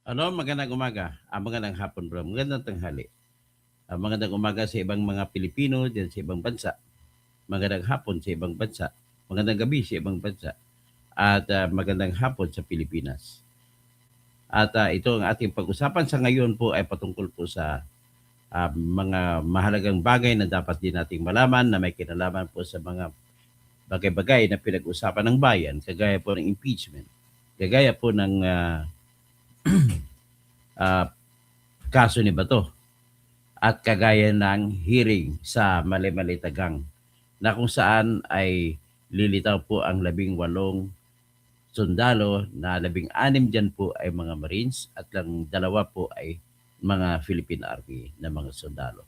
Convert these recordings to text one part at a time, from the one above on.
Ano, magandang umaga. Magandang hapon bro. Magandang tanghali. Magandang umaga sa ibang mga Pilipino diyan sa ibang bansa. Magandang hapon sa ibang bansa. Magandang gabi sa ibang bansa. At magandang hapon sa Pilipinas. At ito ang ating pag-usapan sa ngayon po ay patungkol po sa mga mahalagang bagay na dapat din nating malaman na may kinalaman po sa mga bagay-bagay na pinag-usapan ng bayan, kagaya po ng impeachment, kagaya po ng ah, kaso ni Bato, at kagaya ng hearing sa Mali-Malitagang na kung saan ay lilitaw po ang 18 sundalo na 16 dyan po ay mga Marines at lang 2 po ay mga Philippine Army na mga sundalo.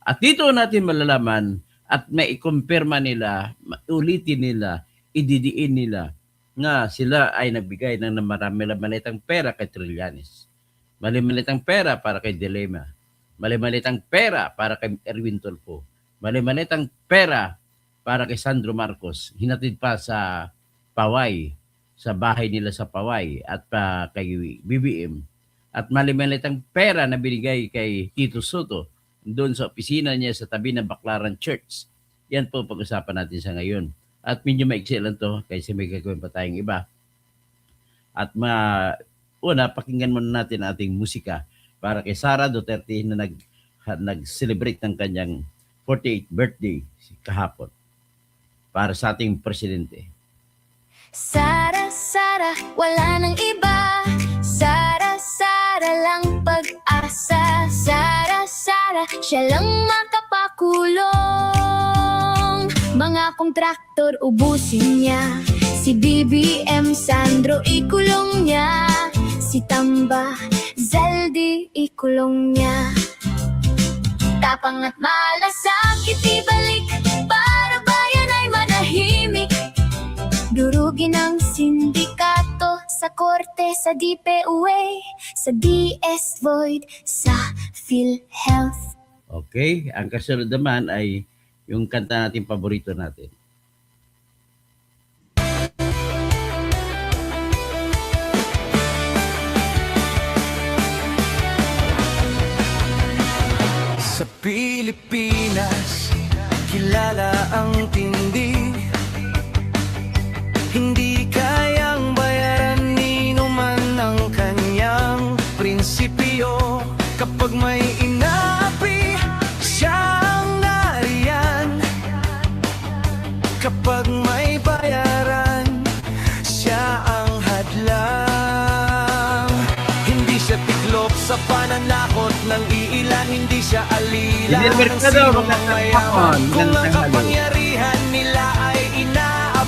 At dito natin malalaman at maikumpirma nila, ulitin nila, ididiin nila nga sila ay nagbigay ng marami-malitang pera kay Trillanes. Mali-malitang pera para kay Dilema. Mali-malitang pera para kay Erwin Tulfo. Mali-malitang pera para kay Sandro Marcos. Hinatid pa sa Paway, sa bahay nila sa Paway at pa kay BBM. At mali-malitang pera na binigay kay Tito Soto doon sa opisina niya sa tabi ng Baclaran Church. Yan po pag-usapan natin sa ngayon. At medyo maiksi lang to kasi may gagawin pa tayong iba. At una, pakinggan muna natin ating musika para kay Sara Duterte na nag-celebrate ng kanyang 48th birthday kahapon para sa ating presidente. Sara, Sara, wala nang iba. Sara, Sara lang pag-asa. Sara, Sara, siya lang makapakulong. Mga kontraktor ubusin niya. Si BBM Sandro ikulong niya. Si Tamba Zaldi ikulong niya. Tapang at malasakit ibalik para bayan ay manahimik. Durugin ang sindikato sa korte, sa DPUA, sa DS Void, sa PhilHealth. Okay, ang kasunod naman ay yung kanta natin paborito natin. Sa Pilipinas, kilala ang tindi. Hindi kayang bayaran ni numan ang kanyang prinsipyo. Kapag may inaapi, siya ang nariyan. Kapag may bayaran, siya ang hadlang. Hindi siya tiklop sa pananakot ng iilan. Hindi siya alila ng sinong mayaman. Kung ang kapangyarihan nila ay inaabuso,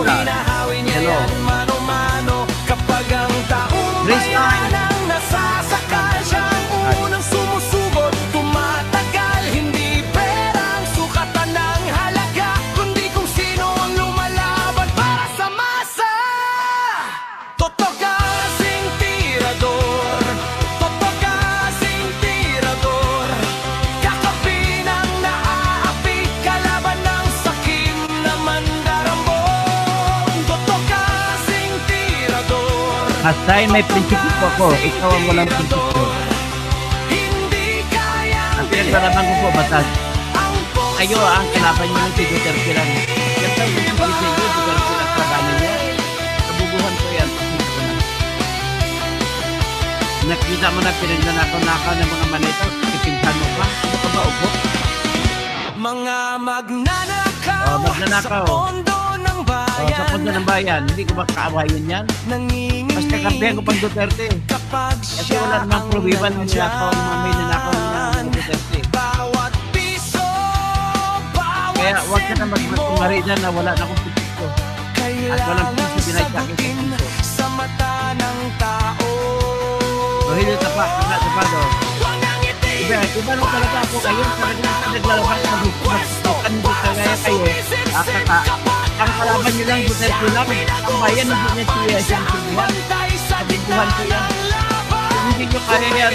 hinahawi niya yan mano-mano. Kapag ang taong bayan ang nasasakal, siya ang unang sumusugot, tumatagal. Hindi perang sukatan ng halaga, kundi kung sino ang lumalaban para sa masa. Totoo kasing tirador, totoo kasing tirador. Kakapin ang naaapi, kalaban ng sakim na mandarambong. Totoo kasing tirador, At dahil may prinsipyo po ako, ikaw ang walang prinsipyo. hindi kayang Ang pinaglalaban ko po batas. ang Kayo ang kalaban niyo ng si Duterte lang. Yan ang prinsipyo sa inyo, Duterte lang kalabanan niya. Kabubuhan ko yan. Pasensya ko na. Nakita mo na pinagnanakaw-nakaw ng mga manito, ipinsan mo pa. Ano ka ba, upo? mga magnanakaw, Oh, magnanakaw. sa pondo ng bayan. Sa punto ng bayan, hindi ko ba kaawayin yan? Mas kakampihan ko pang Duterte. Kapag Kasi siya wala namang ang probiban ng nanakaw, may nanakaw ng nandyan. Duterte. Bawat piso, bawat Kaya huwag ka na sentimo, magmatumari dyan na wala na akong piso. At walang kailangang piso binayad sa akin sa sagutin piso. sa mata ng tao. So, hindi tapat, wala tapado. Huwag nang itigil, Iba nung talaga ako kayo, talagang naglalaban sa bukan mo kagaya kayo. Ang kalaban nyo lang, Duterte lang. Ang bayan, hindi niya siya siyang pilihan. Kabiguhan ko yan. Kung hindi nyo kaya yan,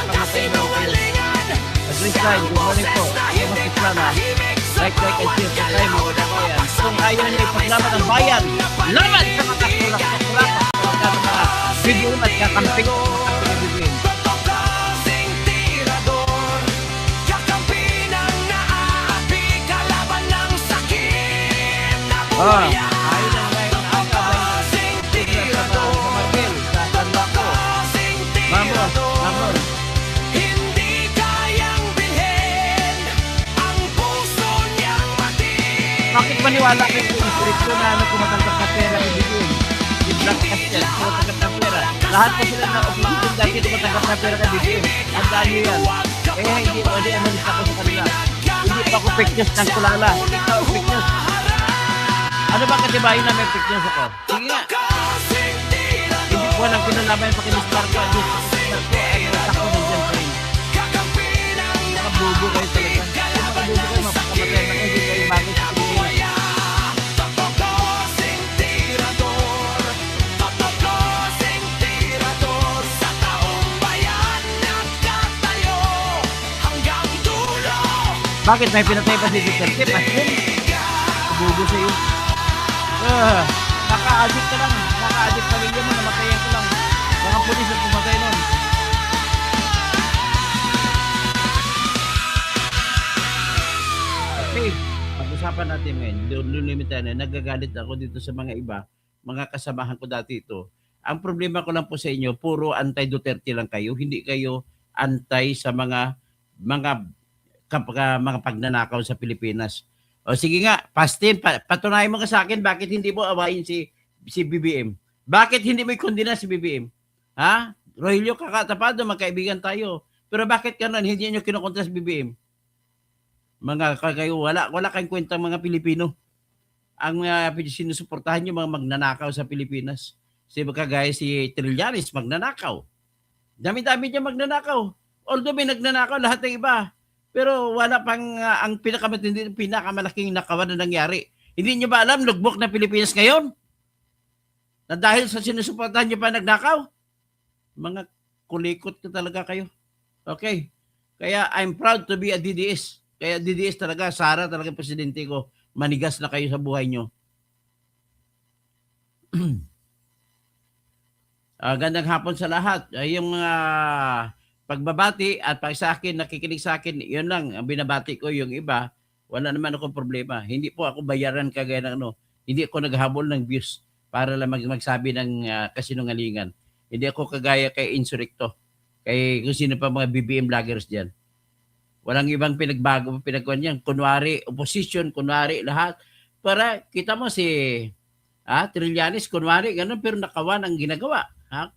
kamatay na ako kayo. At-resign, good morning po. Kamusta sana? Like and share, subscribe mo mga kabayan. Kung ayaw nyo ipaglaban ang bayan, laban sa mga tulak-tulak, mga BBM at kakamping ko sa BBM. Totoo kasing tirador, kakampi ng naaapi, kalaban ng sakit na buhayan. Ay lang ngayon ang Kasing sa tirador, Marvel, sa tanda ko. kasing Mamon, tirador, mamon. hindi kayang bilhin ang puso niyang matin. Bakit maniwala kayo sa instricto na kumatanggap ng pera kay BBM? Yung black cash yan, kumatanggap ng pera. Lahat po sila na opposition dati kumatanggap ng pera kay BBM. Ang dami yan. Kaya hindi umalis ako sa kanila. Hindi pa ako fake news ng kulala. Hindi pa ako fake news. Ano ba katibayin na may fake news ako? Sige nga. Kasing tirador, Hindi ko lang pinalaban yung pakinis Marco. Diyos ko, ay ako ng dyan pa rin. kakampi ng Mga bubo kayo talaga. Yung mga bubo kayo, mapakamatay na kayo. Hindi kayo bagay sa Pilipinas. Totokosing tirador, totokosing tirador, sa taong bayan nagtatayo hanggang dulo. Bakit may pinatay pa si Duterte? Pasyon. Bubo sa'yo. Naka-addict ka lang. Naka-addict pamilya mo. Namatayan ka lang. Mga pulis ang pumatay nun. Okay. Pag-usapan natin ngayon. Limitan na. Nagagalit ako dito sa mga iba. Mga kasamahan ko dati ito. Ang problema ko lang po sa inyo, puro anti-Duterte lang kayo. Hindi kayo anti sa mga mga pagnanakaw sa Pilipinas. O sige nga, Pastin, patunayan mo ka sa akin bakit hindi mo awayin si BBM. Bakit hindi mo ikondina si BBM? Ha? Rogelio Kakatapado, magkaibigan tayo. Pero bakit ganun, hindi niyo kinukontra si BBM? Mga kayo, wala kayong kwentang mga Pilipino. Ang sinusuportahan niyo mga magnanakaw sa Pilipinas. Kagaya si Trillanes, magnanakaw. Dami-dami niya magnanakaw. Although may nagnanakaw, lahat ng iba. Pero wala pang ang pinakamalaking nakawan na nangyari. Hindi niyo ba alam, lugbok na Pilipinas ngayon? Na dahil sa sinusuportahan niyo pa nagnakaw? Mga kulikot ka talaga kayo. Okay. Kaya I'm proud to be a DDS. Kaya DDS talaga, Sara talaga presidente ko. Manigas na kayo sa buhay niyo. Gandang hapon sa lahat. Yung pagbabati at pag sa akin, nakikinig sa akin, yun lang, ang binabati ko. Yung iba, wala naman akong problema. Hindi po ako bayaran kagaya ng ano. Hindi ako naghabol ng views para lang magsabi ng kasinungalingan. Hindi ako kagaya kay Insurrecto. Kay kung sino pa mga BBM vloggers dyan. Walang ibang pinagbago, pinagkuhan yan. Kunwari, opposition, kunwari, lahat. Para kita mo si Trillanes, kunwari, ganun, pero nakawan ang ginagawa.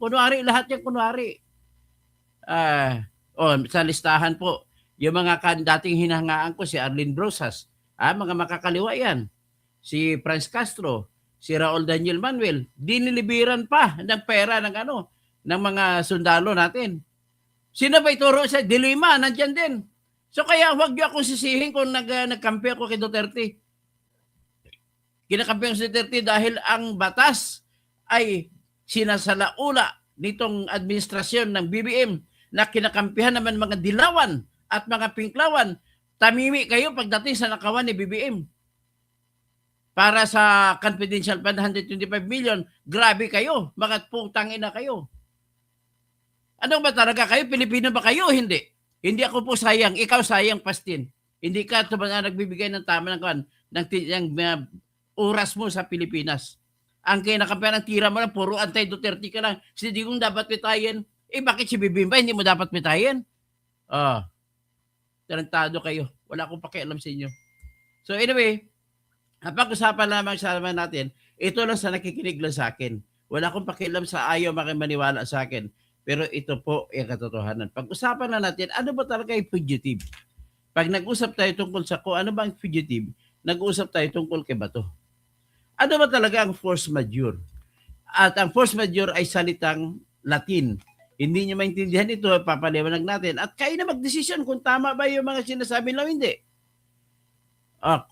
Kunwari, lahat yan, kunwari. Sa listahan po, yung mga dating hinahangaan ko, si Arlene Brosas, mga makakaliwa yan. Si Franz Castro, si Raul Daniel Manuel, dinilibiran pa ng pera ng mga sundalo natin. Sino ba ituro sa Dilima? Nandyan din. So kaya huwag niyo akong sisihin kung nagkampi ako kay Duterte. Kinakampi ako si Duterte dahil ang batas ay sinasalaula nitong administrasyon ng BBM na kinakampihan naman mga dilawan at mga pinklawan. Tamimi kayo pagdating sa nakawan ni BBM. Para sa confidential fund, 125 million, grabe kayo. Mga putang ina kayo. Ano ba talaga kayo? Pilipino ba kayo? Hindi. Hindi ako po sayang. Ikaw sayang, Pastin. Hindi ka nagbibigay ng tama ng oras mo sa Pilipinas. Ang kinakampihan ng tira mo lang, puro anti-Duterte ka lang. Hindi kong dapat pitayin. Bakit si BBM ba? Hindi mo dapat pitayin? Tarantado kayo. Wala akong pakialam sa inyo. So anyway, pag-usapan lamang sa natin, ito lang sa nakikinig lang sa akin. Wala akong pakialam sa ayaw makimaniwala sa akin. Pero ito po yung katotohanan. Pag-usapan na natin, ano ba talaga yung fugitive? Pag nag-usap tayo tungkol sa ano ba ang fugitive, nag-usap tayo tungkol kay Bato. Ano ba talaga ang force majeure? At ang force majeure ay salitang Latin. Hindi nyo maintindihan ito, papaliwanag natin. At kayo na magdesisyon kung tama ba yung mga sinasabi lang hindi.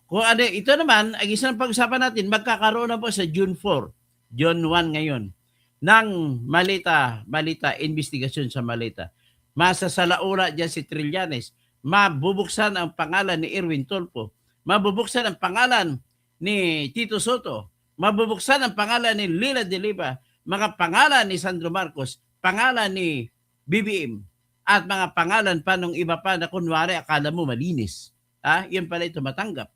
Kung ano, ito naman, ang isang pag-usapan natin, magkakaroon na po sa June 4, June 1 ngayon, ng Malita investigasyon sa Malita. Masasalaula dyan si Trillanes. Mabubuksan ang pangalan ni Erwin Tulfo. Mabubuksan ang pangalan ni Tito Soto. Mabubuksan ang pangalan ni Lila de Lima. mga pangalan ni Sandro Marcos, pangalan ni BBM, at mga pangalan pa nung iba pa na kunwari akala mo malinis. Yan pala ito matanggap.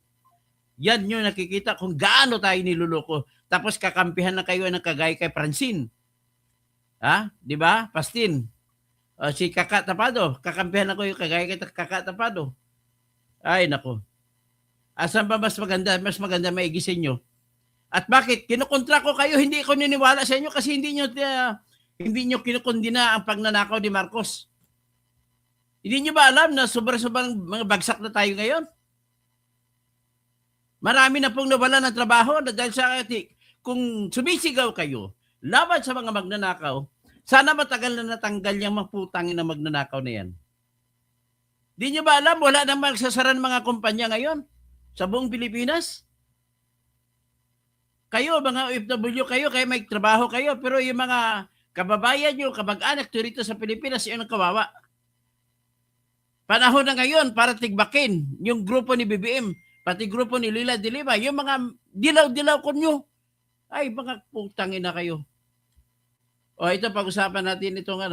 Yan yung nakikita kung gaano tayo niluloko. Tapos kakampihan na kayo ng kagaya kay Francine. Di ba? Pastin. Si Kaka Tapado. Kakampihan ako yung kagaya kay Kaka Tapado. Ay, nako. Asan ba mas maganda? Mas maganda maigi sa inyo. At bakit? Kinukontra ko kayo. Hindi ko niniwala sa inyo kasi hindi nyo kinukundina ang pagnanakaw ni Marcos. Hindi nyo ba alam na sobrang mga bagsak na tayo ngayon? Marami na pong nawala ng trabaho dahil sa kung sumisigaw kayo laban sa mga magnanakaw, sana matagal na natanggal yung mga putangin na magnanakaw na yan. Di nyo ba alam, wala nang magsasara ng mga kumpanya ngayon sa buong Pilipinas? Kayo, mga OFW kayo, kaya may trabaho kayo, pero yung mga kababayan nyo, kamag-anak rito sa Pilipinas, yun ang kawawa. Panahon na ngayon para tigbakin yung grupo ni BBM, pati grupo ni Lila de Lima, yung mga dilaw-dilaw ko nyo. Ay, mga putangin na kayo. O, ito, pag-usapan natin itong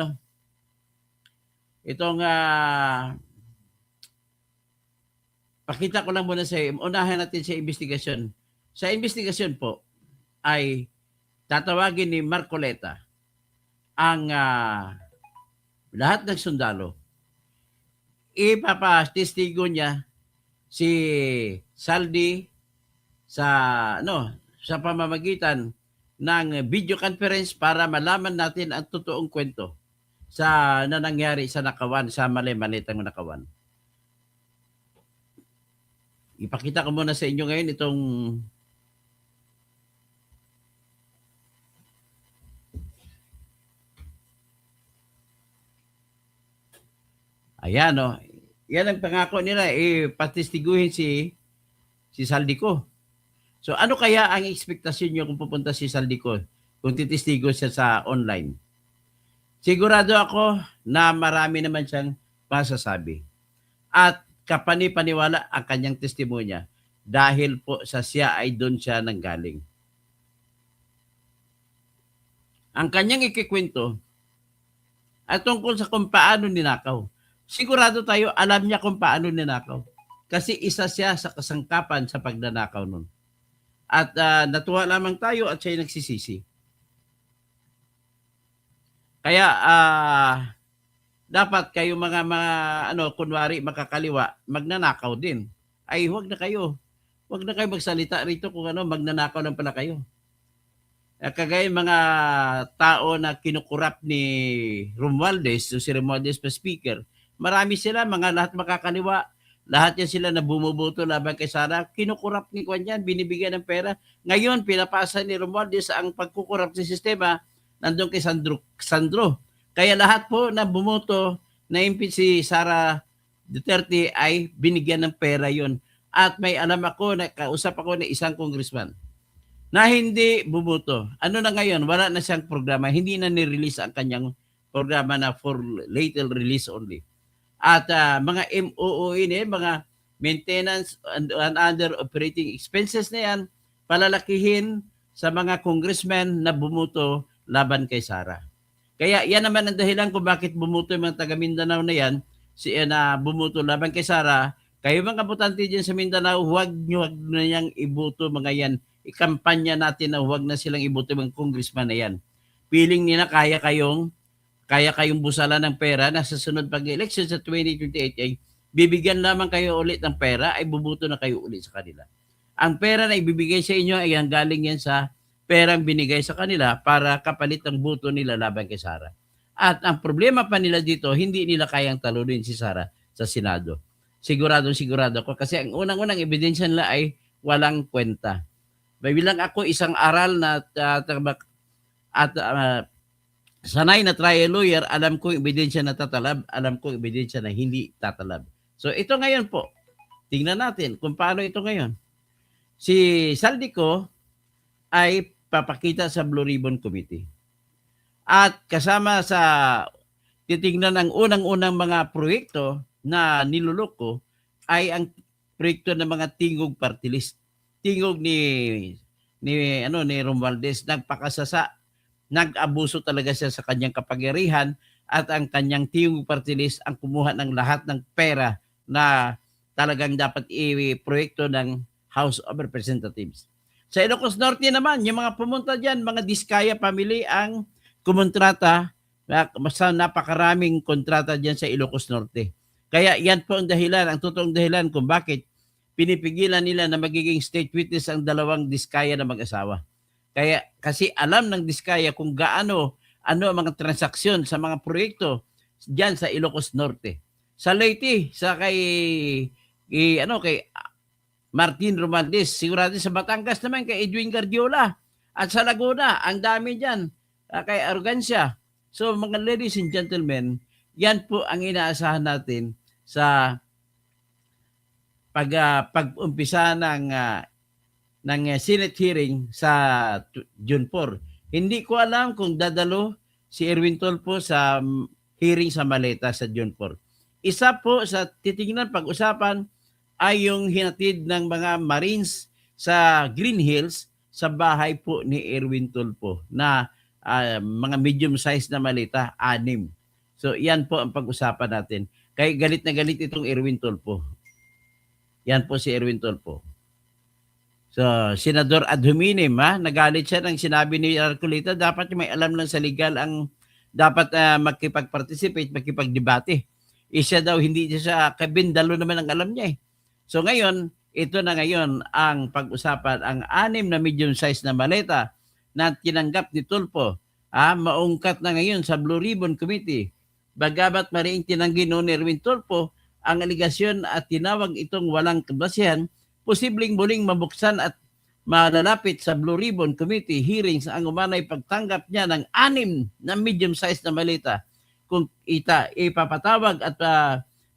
pakita ko lang muna unahan natin sa investigasyon. Sa investigasyon po, ay tatawagin ni Marcoleta ang lahat ng sundalo. Ipapatestigo niya si Saldi sa pamamagitan ng video conference para malaman natin ang totoong kwento na nangyari sa Nakawan, sa Mali-Malitang Nakawan. Ipakita ko muna sa inyo ngayon itong ayan, yan ang pangako nila, patistiguhin si Saldico. So ano kaya ang ekspektasyon nyo kung pupunta si Saldico, kung titistigo siya sa online? Sigurado ako na marami naman siyang masasabi. At kapani-paniwala ang kanyang testimonya dahil po sa siya ay doon siya nanggaling. Ang kanyang ikikwento at tungkol sa kung paano ninakaw. Sigurado tayo alam niya kung paano ninakaw. Kasi isa siya sa kasangkapan sa pagnanakaw nun. At natuwa lamang tayo at siya nagsisisi. Kaya dapat kayo mga kunwari makakaliwa, magnanakaw din. Ay huwag na kayo magsalita rito kung magnanakaw lang pala kayo. Kagaya mga tao na kinukurap ni Romualdez, si Romualdez pa speaker, marami sila, mga lahat makakaliwa, lahat yan sila na bumuboto laban kay Sara, kinukurap ni Kwan yan, binibigyan ng pera. Ngayon, pinapasa ni Romualdez ang pagkukurap sa sistema, nandun kay Sandro. Kaya lahat po na bumoto na impeach si Sara Duterte ay binigyan ng pera yon. At may alam ako, kausap ako ng isang congressman na hindi bumoto. Ano na ngayon? Wala na siyang programa. Hindi na ni-release ang kanyang programa na for later release only. At mga MOOE na yan, mga maintenance and other operating expenses na yan, palalakihin sa mga congressmen na bumoto laban kay Sara. Kaya yan naman ang dahilan kung bakit bumoto yung mga taga Mindanao na yan, na bumoto laban kay Sara. Kayo mga botante dyan sa Mindanao, huwag na niyang iboto mga yan. Ikampanya natin na huwag na silang iboto mga congressman na yan. Feeling nila kaya kayong busala ng pera na sa sunod pag-election sa 2028 ay bibigyan lamang kayo ulit ng pera ay bubuto na kayo ulit sa kanila. Ang pera na ibibigay sa inyo ay galing yan sa perang binigay sa kanila para kapalit ang boto nila laban kay Sara. At ang problema pa nila dito, hindi nila kayang talunin si Sara sa Senado. Sigurado ako kasi ang unang-unang ebidensya nila ay walang kwenta. Bilang ako isang aral na sanay na trial lawyer, alam ko yung ebidensya na tatalab, alam ko yung ebidensya na hindi tatalab. So ito ngayon po, tingnan natin kung paano ito ngayon. Si Saldico ay papakita sa Blue Ribbon Committee. At kasama sa titingnan ng unang-unang mga proyekto na niluloko ay ang proyekto ng mga tingog party list. Tingog ni Romualdez, nagpakasasa nag-abuso talaga siya sa kanyang kapangyarihan at ang kanyang Tingog Party List ang kumuha ng lahat ng pera na talagang dapat i-proyekto ng House of Representatives. Sa Ilocos Norte naman, yung mga pumunta dyan, mga Diskaya family ang kumontrata sa napakaraming kontrata dyan sa Ilocos Norte. Kaya yan po ang dahilan, ang totoong dahilan kung bakit pinipigilan nila na magiging state witness ang dalawang Diskaya na mag-asawa. Kaya kasi alam ng Diskaya kung gaano ang mga transaksyon sa mga proyekto diyan sa Ilocos Norte. Sa Leyte, sa kay Martin Romandes, sigurado sa Batangas naman kay Edwin Guardiola. At sa Laguna, ang dami diyan kay Arrogancia. So mga ladies and gentlemen, yan po ang inaasahan natin sa pag-umpisa ng Senate hearing sa June 4. Hindi ko alam kung dadalo si Erwin Tulfo sa hearing sa Maleta sa June 4. Isa po sa titingnan pag-usapan ay yung hinatid ng mga Marines sa Green Hills sa bahay po ni Erwin Tulfo na mga medium size na maleta, 6. So yan po ang pag-usapan natin. Kaya galit na galit itong Erwin Tulfo. Yan po si Erwin Tulfo. So, Senador ad hominem, nagalit siya ng sinabi ni Arcolita, dapat may alam lang sa legal ang dapat makipag-participate, makipag-debate. Siya daw, hindi siya kabindalo naman ang alam niya eh. So ngayon, ito na ngayon ang pag-usapan, ang 6 na medium size na maleta na tinanggap ni Tulfo, maungkat na ngayon sa Blue Ribbon Committee. Bagamat mariing tinanggi noon ni Erwin Tulfo ang aligasyon at tinawag itong walang kabasihan, posibleng muling mabuksan at malalapit sa Blue Ribbon Committee hearings ang umanay pagtanggap niya ng 6 na medium-sized na maleta kung ipapatawag at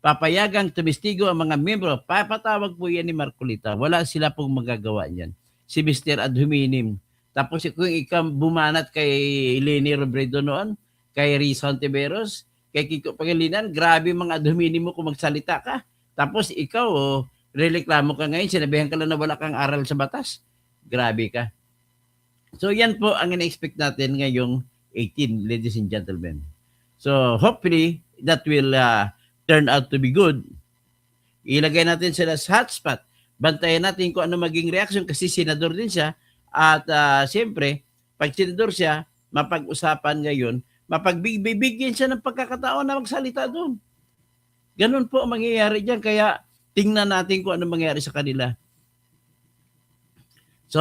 papayagang tumistigo ang mga membro. Papatawag po yan ni Marcolita. Wala sila pong magagawa niyan. Si Mr. Ad hominem. Tapos kung ikaw bumanat kay Leni Robredo noon, kay Risa Hontiveros, kay Kiko Pangilinan, grabe mga ad hominem mo kung magsalita ka. Tapos ikaw, rereklamo ka ngayon, sinabihan ka lang na wala kang aral sa batas. Grabe ka. So yan po ang ina-expect natin ngayong 18, ladies and gentlemen. So hopefully, that will turn out to be good. Ilagay natin sila sa hotspot. Bantayan natin kung ano maging reaction kasi senador din siya. At siyempre, pag senador siya, mapag-usapan ngayon, mapagbibigyan siya ng pagkakataon na magsalita doon. Ganun po ang mangyayari dyan. Kaya tingnan natin kung ano mangyayari sa kanila. So,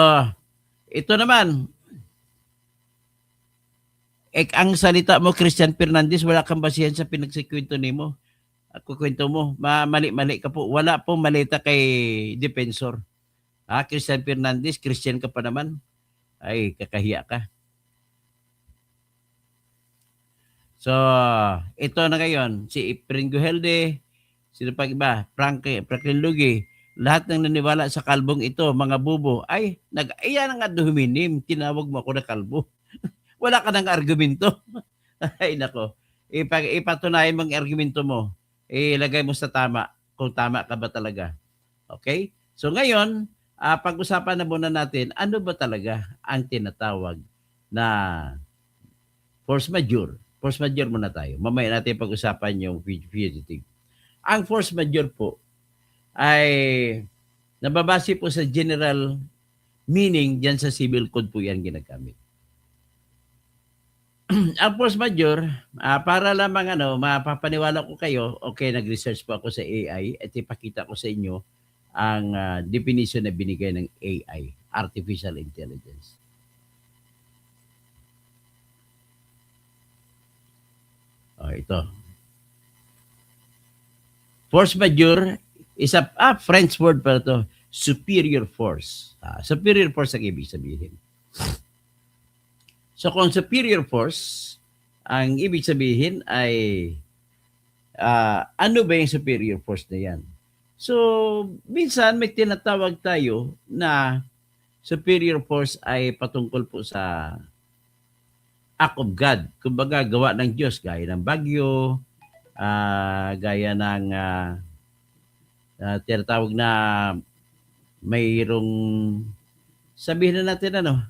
ito naman, ang salita mo, Christian Fernandez, wala kang basihan sa pinagsikwento ni mo. At kukwento mo, mali-mali ka po. Wala pong malita kay Defensor. Christian Fernandez, Christian ka pa naman. Ay, kakahiya ka. So, ito na ngayon, si Efren Guhelde, sino pa iba, Franklin Lugi, lahat ng naniwala sa kalbong ito, mga bubo, ay, nag-aya na nga hominem, tinawag mo ako na kalbo. Wala ka ng argumento. Ay, nako. Ipatunayan mong argumento mo. Ilagay mo sa tama, kung tama ka ba talaga. Okay? So ngayon, pag-usapan na muna natin, ano ba talaga ang tinatawag na force majeure? Force majeure muna tayo. Mamaya natin pag-usapan yung fugitive. Ang force majeure po ay nababase po sa general meaning dyan sa civil code po yan ginagamit. Ang force majeure, para lamang mapapaniwala ko kayo, okay, nag-research po ako sa AI at ipakita ko sa inyo ang definition na binigay ng AI, Artificial Intelligence. Ito. Force majeure is a French word para to, superior force. Superior force ang ibig sabihin. So kung superior force, ang ibig sabihin ay ano ba yung superior force na yan? So minsan may tinatawag tayo na superior force ay patungkol po sa act of God. Kumbaga gawa ng Diyos, gaya ng bagyo, gaya ng tinatawag na mayroong, sabihin na natin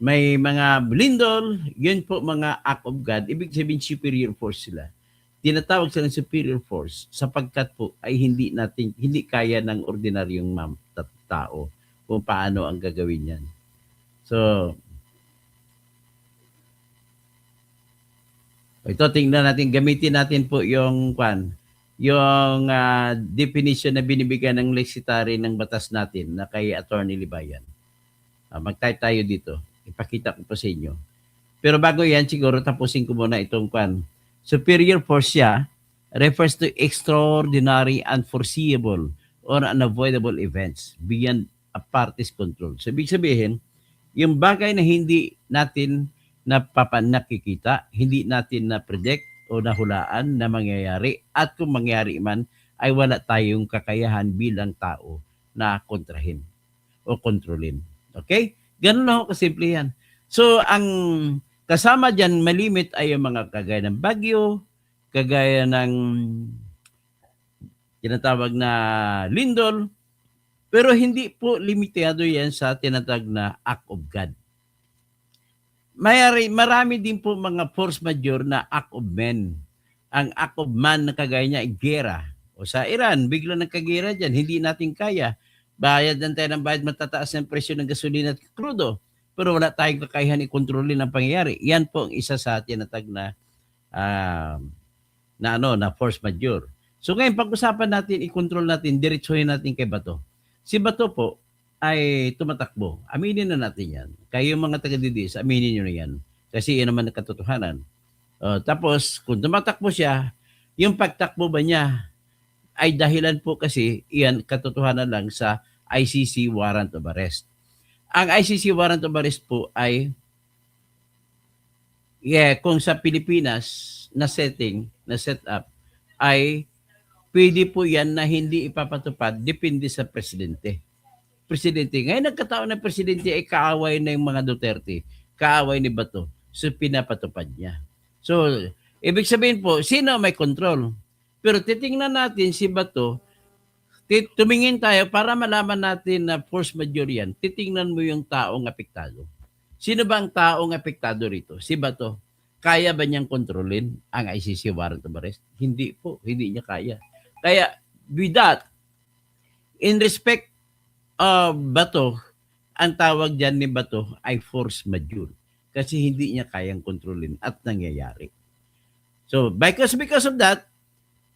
may mga lindol, yun po mga act of God, ibig sabihin superior force sila. Tinatawag silang superior force sapagkat po ay hindi kaya ng ordinaryong tao kung paano ang gagawin yan. So, ito tingnan natin, gamitin natin po yung definition na binibigyan ng leksitary ng batas natin na kay Attorney Libayan. Mag-type tayo dito. Ipakita ko po sa inyo. Pero bago yan, siguro tapusin ko muna itong superior force siya refers to extraordinary, unforeseeable, or unavoidable events beyond a party's control. So, ibig sabihin, yung bagay na hindi natin nakikita, hindi natin na-predict o nahulaan na mangyayari, at kung mangyayari man, ay wala tayong kakayahan bilang tao na kontrahin o kontrolin. Okay? Ganun lang ako kasimple yan. So, ang kasama dyan, malimit ay yung mga kagaya ng bagyo, kagaya ng tinatawag na lindol, pero hindi po limitado yan sa tinatawag na act of God. Marami din po mga force majeure na act of men. Ang act of man na kagaya niya ay gera. O sa Iran, bigla nagkagera dyan, hindi natin kaya. Bayad ng tayo ng bayad, matataas ng presyo ng gasolina at krudo. Pero wala tayong kakayahan i-kontrolin ang pangyayari. Yan po ang isa sa tinatag na force majeure. So ngayon, pag-usapan natin, i-control natin, diretsuhin natin kay Bato. Si Bato po ay tumatakbo. Aminin na natin yan. Kayo mga taga-DDS, aminin nyo na yan. Kasi yan naman ang katotohanan. Tapos, kung tumatakbo siya, yung pagtakbo ba niya ay dahilan po kasi iyan katotohanan lang sa ICC warrant of arrest. Ang ICC warrant of arrest po ay kung sa Pilipinas na setting, na setup, ay pwede po yan na hindi ipapatupad, depende sa presidente. Ngayon nagkataon na presidente ay kaaway na yung mga Duterte, kaaway ni Bato, so pinapatupad niya. So, ibig sabihin po, sino may control? Pero titingnan natin si Bato, tumingin tayo para malaman natin na force majeure yan, titingnan mo yung taong apektado. Sino ba ang taong apektado rito? Si Bato. Kaya ba niyang kontrolin ang ICC warrant of arrest? Hindi po, hindi niya kaya. Kaya, with that, in respect of Bato, ang tawag dyan ni Bato ay force majeure. Kasi hindi niya kayang kontrolin at nangyayari. So, because of that,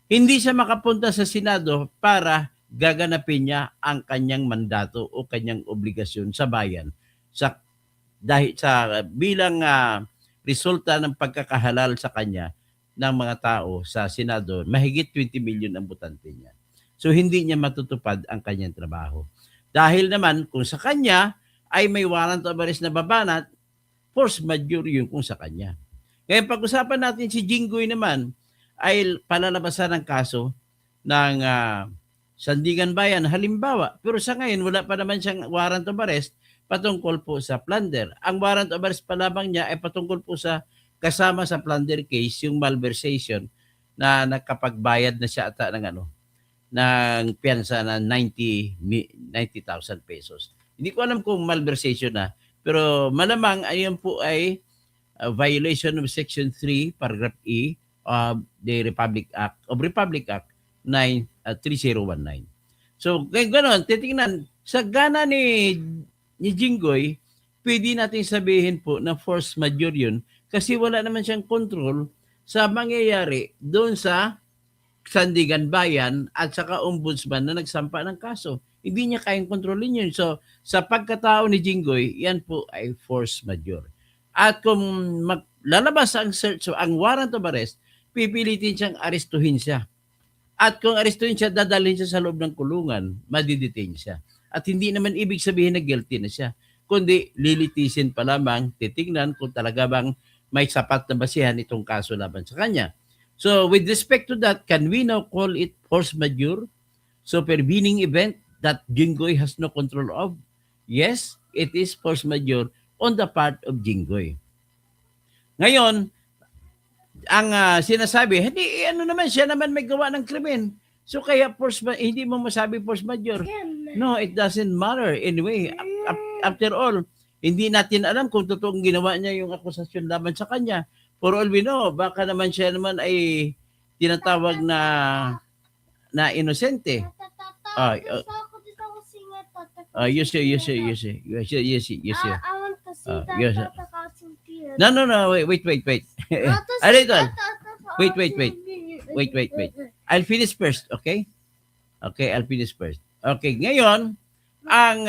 hindi siya makapunta sa Senado para gaganapin niya ang kanyang mandato o kanyang obligasyon sa bayan dahil sa bilang resulta ng pagkakahalal sa kanya ng mga tao sa Senado, mahigit 20 million ang botante niya. So hindi niya matutupad ang kanyang trabaho. Dahil naman kung sa kanya ay may warrant of arrest na babanat, force majeure yun kung sa kanya. Ngayon pag-usapan natin si Jinggoy naman ay palalabasan ng kaso ng Sandigan Bayan halimbawa. Pero sa ngayon wala pa naman siyang warrant of arrest patungkol po sa plunder. Ang warrant of arrest pa lamang niya ay patungkol po sa kasama sa plunder case yung malversation na nakapagbayad na siya ata ng ng piyansa na 90,000 pesos. Hindi ko alam kung malversation na, pero malamang ayon po ay violation of Section 3, Paragraph E of the Republic Act 3019. So, kaya gano'n, titingnan, sa gana ni Jinggoy, pwede natin sabihin po na force majeure yun kasi wala naman siyang control sa mangyayari doon sa Sandigan Bayan at saka ombudsman na nagsampa ng kaso. Hindi niya kayang kontrolin yun. So, sa pagkatao ni Jinggoy, yan po ay force majeure. At kung lalabas ang search, so ang warrant of arrest, pipilitin siyang arestuhin siya. At kung arestuhin siya, dadalhin siya sa loob ng kulungan, madidetain siya. At hindi naman ibig sabihin na guilty na siya. Kundi lilitisin pa lamang, titingnan kung talaga bang may sapat na basihan itong kaso laban sa kanya. So with respect to that, can we now call it force majeure? Supervening event that Jinggoy has no control of? Yes, it is force majeure on the part of Jinggoy. Ngayon, ang sinasabi, hindi, naman, siya naman may gawa ng krimen. So kaya hindi mo masabi force majeure. No, it doesn't matter. Anyway, after all, Hindi natin alam kung totoong ginawa niya yung akusasyon laban sa kanya. For all we know, baka naman siya naman ay tinatawag na inosente. Yes, sir, yes, sir, yes, sir. Yes, sir, yes, sir, yes, sir. I want to see yes, sir. Tata Cousin Peter. No, wait. A little. Wait. I'll finish first, okay? Okay, I'll finish first. Okay, ngayon, ang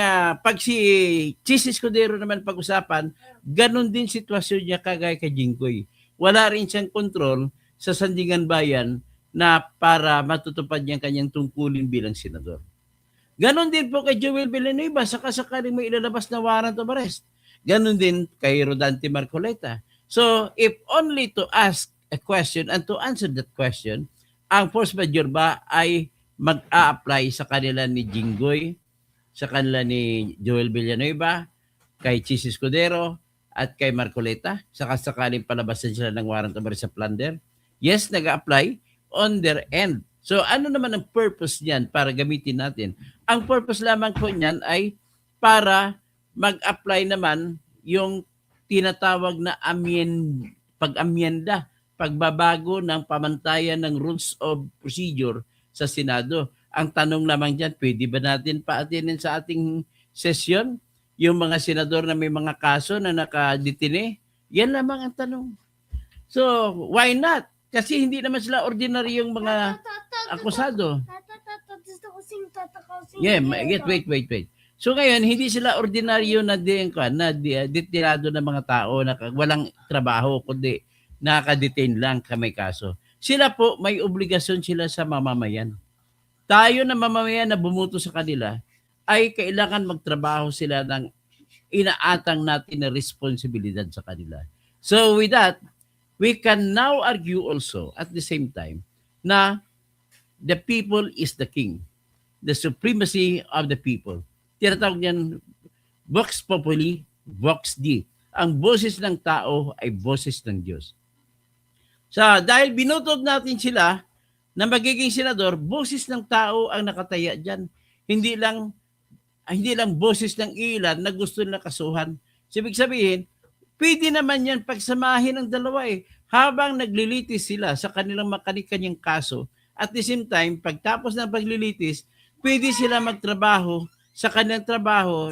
pag si Chis Escudero naman pag-usapan, ganun din sitwasyon niya kagaya kay Jinggoy. Wala rin siyang kontrol sa Sandigan Bayan na para matutupad niya kanyang tungkulin bilang senador. Ganon din po kay Joel Villanueva sakaling may ilalabas na warrant of arrest. Ganon din kay Rodante Marcoleta. So, if only to ask a question and to answer that question, ang force majeure ba ay mag-a-apply sa kanila ni Jinggoy, sa kanila ni Joel Villanueva, kay Chis Escudero, at kay Marcoleta, sakaling palabasan sila ng warrant of arrest sa plunder? Yes, nag-a-apply on their end. So, ano naman ang purpose niyan para gamitin natin? Ang purpose lamang po niyan ay para mag-apply naman yung tinatawag na pag-amyenda, pagbabago ng pamantayan ng rules of procedure sa Senado. Ang tanong lamang dyan, pwede ba natin paatinin sa ating sesyon yung mga senador na may mga kaso na nakadetine? Yan lamang ang tanong. So, why not? Kasi hindi naman sila ordinaryong mga akusado. Gusto ko sing Tata Cousin Yeah, Peter. wait. So ngayon, hindi sila ordinaryo na detinado ng mga tao na walang trabaho, kundi nakadetain lang may kaso. Sila po, may obligasyon sila sa mamamayan. Tayo na mamamayan na bumuto sa kanila, ay kailangan magtrabaho sila ng inaatang natin na responsibilidad sa kanila. So with that, we can now argue also at the same time na the people is the king. The supremacy of the people. Tinatawag niyan, Vox Populi, Vox Dei. Ang boses ng tao ay boses ng Diyos. So, dahil binutod natin sila na magiging senador, boses ng tao ang nakataya dyan. Hindi lang boses ng ilan na gusto nila kasuhan. So, ibig sabihin, pwede naman yan pagsamahin ng dalawa eh. Habang naglilitis sila sa kanilang makanikanyang kaso, at the same time, pagtapos ng paglilitis, pwede sila magtrabaho sa kanilang trabaho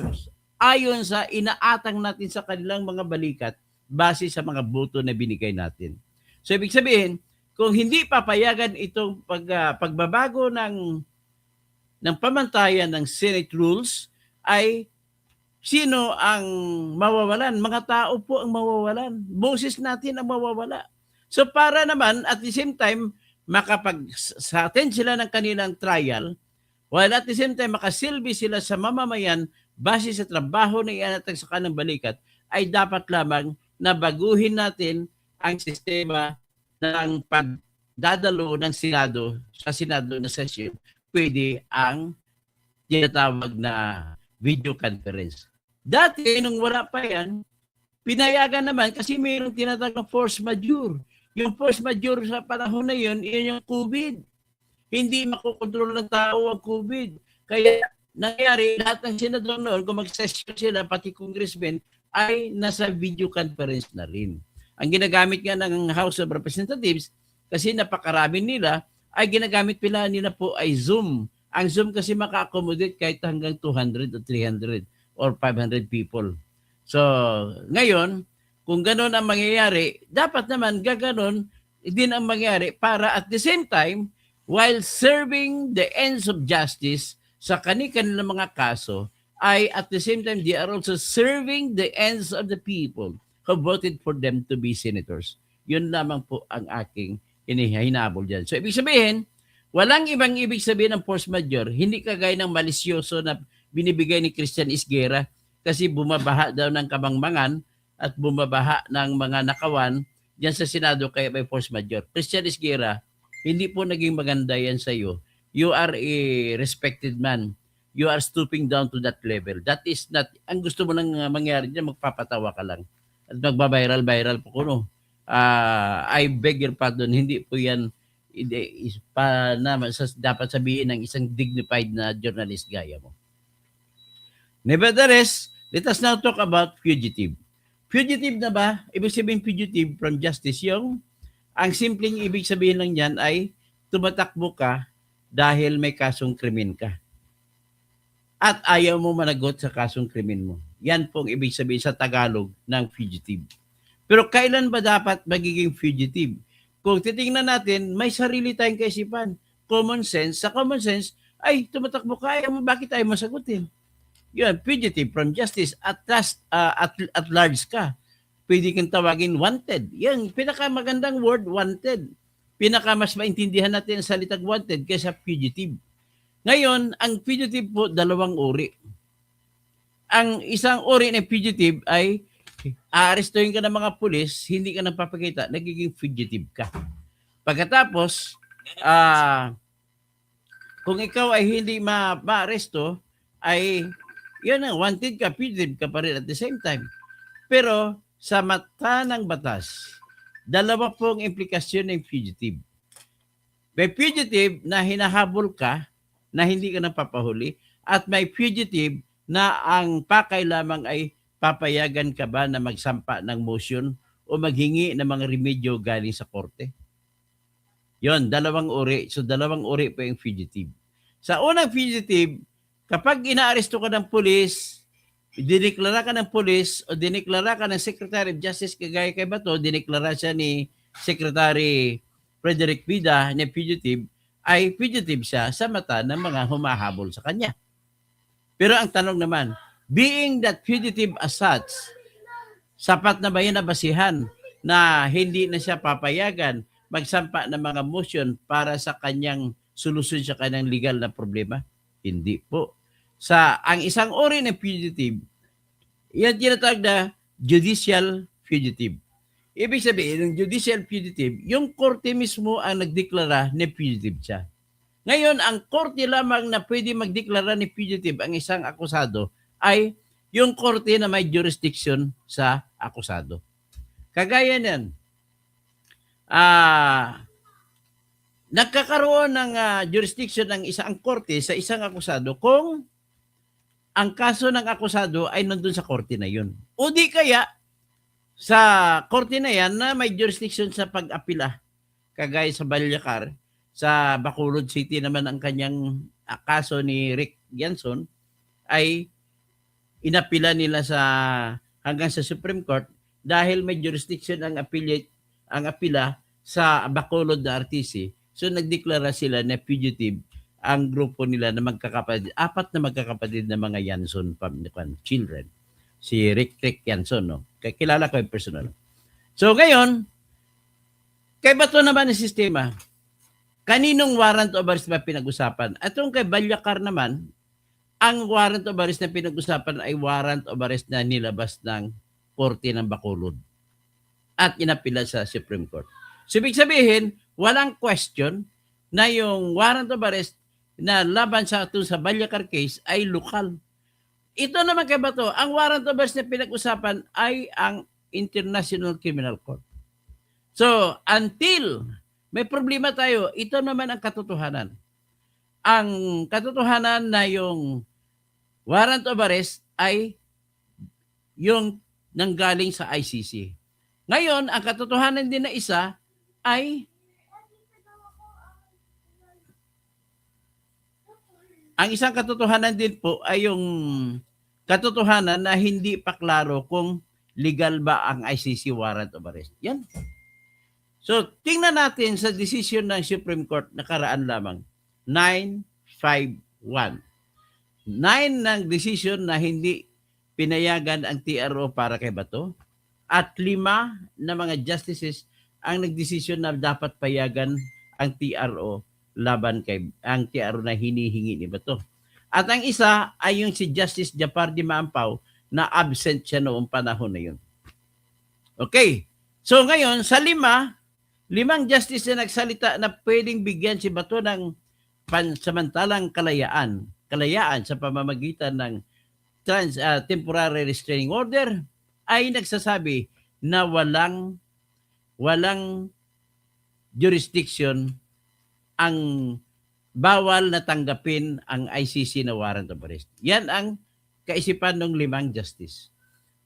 ayon sa inaatang natin sa kanilang mga balikat base sa mga boto na binigay natin. So, ibig sabihin, kung hindi papayagan itong pagbabago ng pamantayan ng Senate rules, ay sino ang mawawalan? Mga tao po ang mawawalan. Boses natin ang mawawala. So, para naman, at the same time, makapag-attend sila ng kanilang trial, while at the same time makasilbi sila sa mamamayan base sa trabaho na ianatag sa kanilang balikat, ay dapat lamang na baguhin natin ang sistema ng pagdadalo ng Senado sa Senado na session. Pwede ang tinatawag na video conference. Dati, nung wala pa yan, pinayagan naman kasi mayroong tinatawag na force majeure. Yung force majeure sa panahon na yun, yun yung COVID. Hindi makokontrol ng tao ang COVID. Kaya nangyari, lahat ng senador noon, kung mag-session sila, pati congressmen, ay nasa video conference na rin. Ang ginagamit nga ng House of Representatives, kasi napakarami nila, ay ginagamit nila po ay Zoom. Ang Zoom kasi maka-accommodate kahit hanggang 200 o 300 or 500 people. So, ngayon, kung gano'n ang mangyayari, dapat naman gaganon din ang mangyayari para at the same time, while serving the ends of justice sa kanilang mga kaso, ay at the same time, they are also serving the ends of the people who voted for them to be senators. Yun lamang po ang aking hinahabol dyan. So, ibig sabihin, walang ibang ibig sabihin ng force majeure, hindi kagaya ng malisyoso na binibigay ni Christian Esguerra kasi bumabaha daw ng kabangmangan at bumabaha ng mga nakawan dyan sa Senado kaya may force majeure. Christian Esguerra, hindi po naging maganda yan sa iyo. You are a respected man. You are stooping down to that level. That is not, ang gusto mo nang mangyari dyan, magpapatawa ka lang. At magbabiral po ko, no? I beg your pardon, hindi po yan dapat sabihin ng isang dignified na journalist gaya mo. Nevertheless, Let us now talk about fugitive. Fugitive na ba? Ibig sabihin fugitive from justice, yung ang simpleng ibig sabihin lang yan ay tumatakbo ka dahil may kasong krimen ka. At ayaw mo managot sa kasong krimen mo. Yan pong ibig sabihin sa Tagalog ng fugitive. Pero kailan ba dapat magiging fugitive? Kung titingnan natin, may sarili tayong kaisipan. Common sense. Sa common sense, ay tumatakbo ka, ayaw mo, bakit ayaw masagutin? Yun, fugitive from justice. At last, at large ka. Pwede kang tawagin wanted. Yan, pinakamagandang word, wanted. Pinaka mas maintindihan natin ang salitang wanted kaysa fugitive. Ngayon, ang fugitive po, dalawang uri. Ang isang uri ng fugitive ay aarestuhin ka ng mga pulis, hindi ka napapakita, nagiging fugitive ka. Pagkatapos, kung ikaw ay hindi ma-aresto, ay yun ang wanted ka, fugitive ka pa rin at the same time. Pero sa mata ng batas, dalawa pong implikasyon ng fugitive. May fugitive na hinahabol ka, na hindi ka napapahuli, at may fugitive na ang pakay lamang ay papayagan ka ba na magsampa ng motion o maghingi ng mga remedyo galing sa korte. Yon, dalawang uri. So dalawang uri po yung fugitive. Sa unang fugitive, kapag inaaresto ka ng pulis, dineklara ka ng pulis o dineklara ka ng Secretary of Justice kagaya kay Bato, dineklara siya ni Secretary Frederick Vida na fugitive, ay fugitive siya sa mata ng mga humahabol sa kanya. Pero ang tanong naman, being that fugitive as such, sapat na ba yan na basihan na hindi na siya papayagan magsampa ng mga motion para sa kanyang solusyon sa kanyang legal na problema? Hindi po. Ang isang uri ng fugitive, yan tinatawag na judicial fugitive. Ibig sabihin, ng judicial fugitive, yung korte mismo ang nagdeklara na fugitive siya. Ngayon, ang korte lamang na pwede magdeklara ni fugitive ang isang akusado ay yung korte na may jurisdiction sa akusado. Kagaya niyan, nagkakaroon ng jurisdiction ng isang korte sa isang akusado kung ang kaso ng akusado ay nandun sa korte na yun. O di kaya, sa korte na yan na may jurisdiction sa pag-apila, kagaya sa Balyacar, sa Bacolod City naman ang kanyang kaso ni Rick Janson, ay inapila nila hanggang sa Supreme Court dahil may jurisdiction ang apila sa Bacolod na RTC. So nagdeklara sila na fugitive ang grupo nila na magkakapatid, 4 na magkakapatid na mga Janson children. Si Rick Janson, no? Kilala ko yung personal. So ngayon, kay Bato naman ang sistema, kaninong warrant of arrest ba pinag-usapan? At kay Balyacar naman, ang warrant of arrest na pinag-usapan ay warrant of arrest na nilabas ng korte ng Bacolod at inapila sa Supreme Court. So ibig sabihin, walang question na yung warrant of arrest na laban sa Balyacar case ay lokal. Ito naman kay Bato, ang warrant of arrest na pinag-usapan ay ang International Criminal Court. So, until may problema tayo, ito naman ang katotohanan. Ang katotohanan na yung warrant of arrest ay yung nanggaling sa ICC. Ngayon, ang katotohanan din na isa ay ang isang katotohanan din po ay yung katotohanan na hindi pa klaro kung legal ba ang ICC warrant of arrest. Yan. So, tingnan natin sa decision ng Supreme Court nakaraan lamang. 951. 9 ng decision na hindi pinayagan ang TRO para kay Bato at 5 na mga justices ang nagdesisyon na dapat payagan ang TRO laban kay ang TRO na hinihingi ni Bato. At ang isa ay yung si Justice Japar de Maampao na absent siya noong panahon na yun. Okay. So ngayon, sa 5 justice na nagsalita na pwedeng bigyan si Bato ng pansamantalang kalayaan sa pamamagitan ng temporary restraining order ay nagsasabi na walang jurisdiction ang bawal na tanggapin ang ICC na warrant of arrest. Yan ang kaisipan ng 5 justice.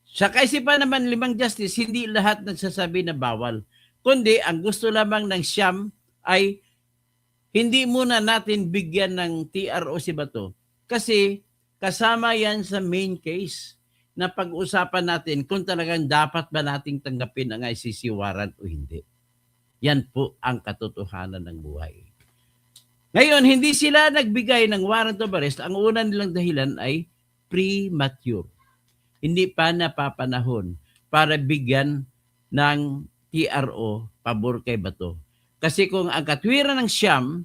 Sa kaisipan naman 5 justice, hindi lahat nagsasabi na bawal. Kundi ang gusto lamang ng siyam ay hindi muna natin bigyan ng TRO si Bato kasi kasama yan sa main case na pag-usapan natin kung talagang dapat ba nating tanggapin ang ICC warrant o hindi. Yan po ang katotohanan ng buhay. Ngayon, hindi sila nagbigay ng warrant of arrest. Ang una nilang dahilan ay premature. Hindi pa napapanahon para bigyan ng TRO pabor kay Bato. Kasi kung ang katwiran ng siyam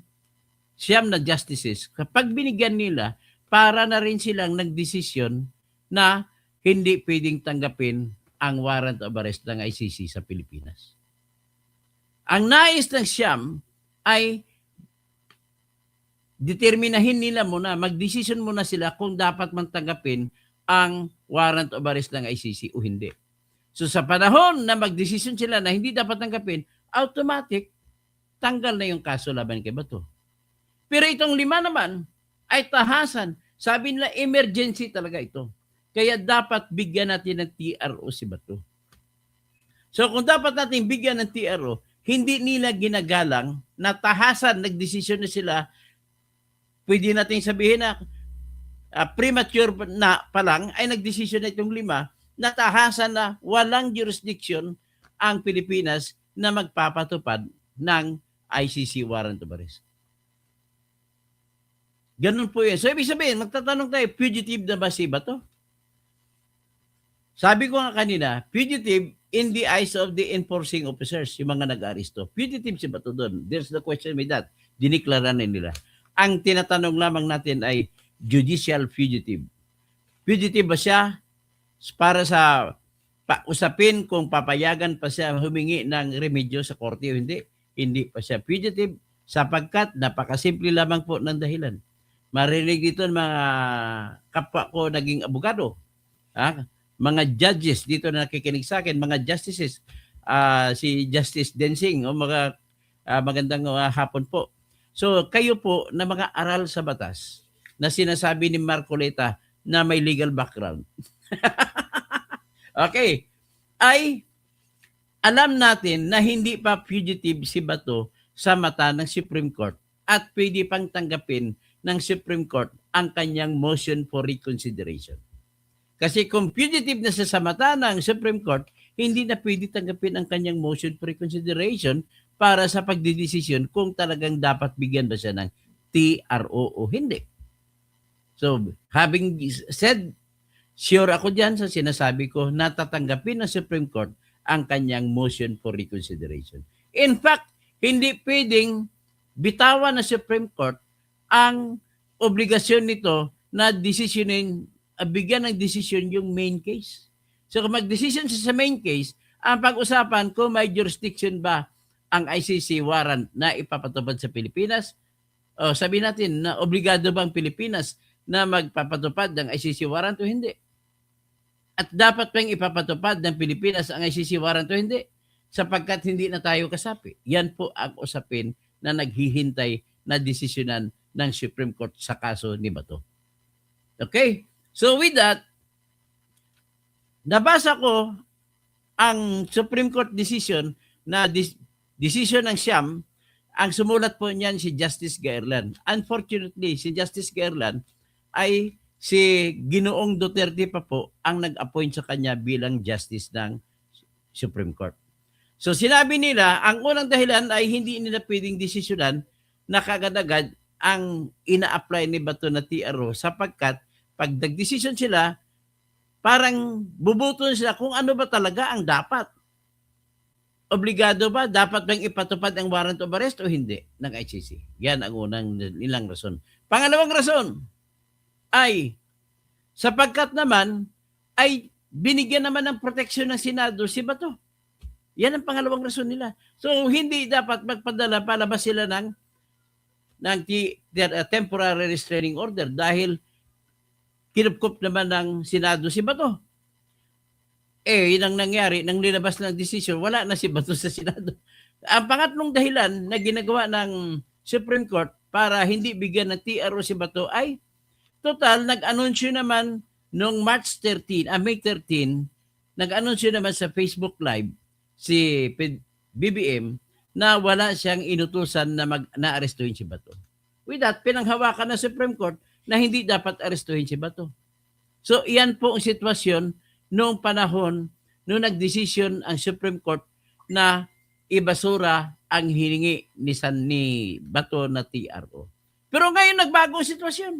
na justices, kapag binigyan nila, para na rin silang nagdesisyon na hindi pwedeng tanggapin ang warrant of arrest ng ICC sa Pilipinas. Ang nais ng siyam ay determinahin nila muna, magdesisyon muna sila kung dapat man tanggapin ang warrant of arrest ng ICC o hindi. So sa panahon na magdesisyon sila na hindi dapat tanggapin, automatic, tanggal na yung kaso laban kay Bato. Pero itong 5 naman ay tahasan. Sabi nila, emergency talaga ito. Kaya dapat bigyan natin ng TRO si Bato. So kung dapat natin bigyan ng TRO, hindi nila ginagalang na tahasan, nagdesisyon na sila, pwede natin sabihin na premature na pa lang ay nagdesisyon na itong 5 na tahasan na walang jurisdiction ang Pilipinas na magpapatupad ng ICC warrant of arrest. Ganun po yun. So ibig sabihin, magtatanong tayo, fugitive na ba si Bato? Sabi ko nga kanina, fugitive in the eyes of the enforcing officers, yung mga nag-aristo. Fugitive si Bato doon. There's the question with that. Diniklara na nila. Ang tinatanong lamang natin ay judicial fugitive. Fugitive ba siya para sa usapin kung papayagan pa siya humingi ng remedyo sa korte o hindi? Hindi pa siya fugitive sapagkat napakasimple lamang po ng dahilan. Marinig dito ng mga kapwa ko naging abogado, mga judges dito na nakikinig sa akin, mga justices, si Justice Densing, mga magandang hapon po. So kayo po na mga aral sa batas na sinasabi ni Marcoleta na may legal background. Okay. Ay alam natin na hindi pa fugitive si Bato sa mata ng Supreme Court at pwede pang tanggapin ng Supreme Court ang kanyang motion for reconsideration. Kasi kung fugitive na sa mata ng Supreme Court, hindi na pwede tanggapin ang kanyang motion for reconsideration para sa pagdidesisyon kung talagang dapat bigyan ba siya ng TRO o hindi. So, having said, sure ako dyan sa sinasabi ko na tatanggapin ng Supreme Court ang kanyang motion for reconsideration. In fact, hindi pwedeng bitawan ng Supreme Court ang obligasyon nito na desisyonin, bigyan ng desisyon yung main case. So kung mag-decision siya sa main case, ang pag-usapan kung may jurisdiction ba ang ICC warrant na ipapatupad sa Pilipinas, o sabihin natin na obligado ba ang Pilipinas na magpapatupad ng ICC warrant o hindi. At dapat pang ipapatupad ng Pilipinas ang ICC warrant o hindi sapagkat hindi na tayo kasapi. Yan po ang usapin na naghihintay na desisyonan ng Supreme Court sa kaso ni Bato. Okay? So with that, nabasa ko ang Supreme Court decision na decision ng siyam, ang sumulat po niyan si Justice Gaerlan. Unfortunately, si Justice Gaerlan ay si Ginoong Duterte pa po ang nag-appoint sa kanya bilang justice ng Supreme Court. So sinabi nila, ang unang dahilan ay hindi nila pwedeng desisyonan na kagad-agad ang ina-apply ni Bato na TRO sapagkat pag nag-decision sila, parang bubuton sila kung ano ba talaga ang dapat. Obligado ba? Dapat bang ipatupad ang warrant of arrest o hindi ng ICC? Yan ang unang nilang rason. Pangalawang rason ay sapagkat naman ay binigyan naman ng proteksyon ng Senado si Bato. Yan ang pangalawang rason nila. So hindi dapat magpadala palabas sila ng temporary restraining order dahil kinupkup naman ng Senado si Bato. Yun ang nangyari, nang linabas ng desisyon, wala na si Bato sa Senado. Ang pangatlong dahilan na ginagawa ng Supreme Court para hindi bigyan ng TRO si Bato ay total, nag-anunsyo naman noong May 13, nag-anunsyo naman sa Facebook Live si BBM na wala siyang inutusan na na-arestuhin si Bato. With that, pinanghawakan ng Supreme Court na hindi dapat arestuhin si Bato. So, iyan po ang sitwasyon noong panahon noong nagdesisyon ang Supreme Court na ibasura ang hiningi ni Bato na TRO. Pero ngayon nagbago ang sitwasyon.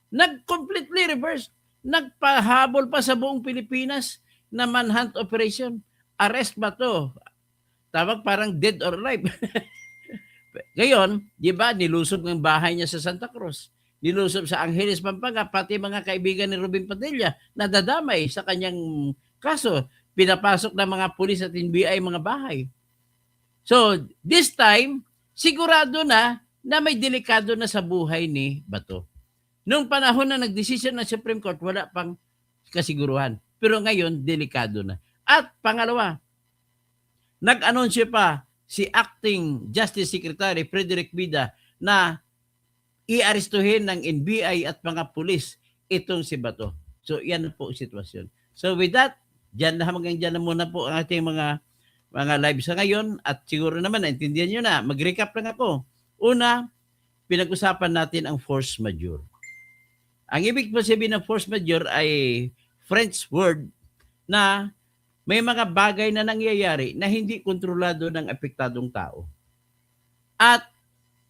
Nag-completely reverse. Nagpahabol pa sa buong Pilipinas na manhunt operation. Arrest Bato. Tawag parang dead or alive. Ngayon, di ba, nilusob ng bahay niya sa Santa Cruz. Nilusob sa Angeles, Pampanga, pati mga kaibigan ni Robin Padilla na dadamay sa kanyang kaso. Pinapasok ng mga pulis at NBI mga bahay. So, this time, sigurado na may delikado na sa buhay ni Bato. Noong panahon na nagdesisyon ng Supreme Court, wala pang kasiguruhan. Pero ngayon, delikado na. At pangalawa, nag-anunsyo pa si Acting Justice Secretary Frederick Bida na i-arestuhin ng NBI at mga pulis itong si Bato. So, yan po ang sitwasyon. So, with that, hanggang dyan na muna po ang ating mga live sa ngayon. At siguro naman, naintindihan nyo na. Mag-recap lang ako. Una, pinag-usapan natin ang force majeure. Ang ibig po sabihin ng force majeure ay French word na may mga bagay na nangyayari na hindi kontrolado ng apektadong tao. At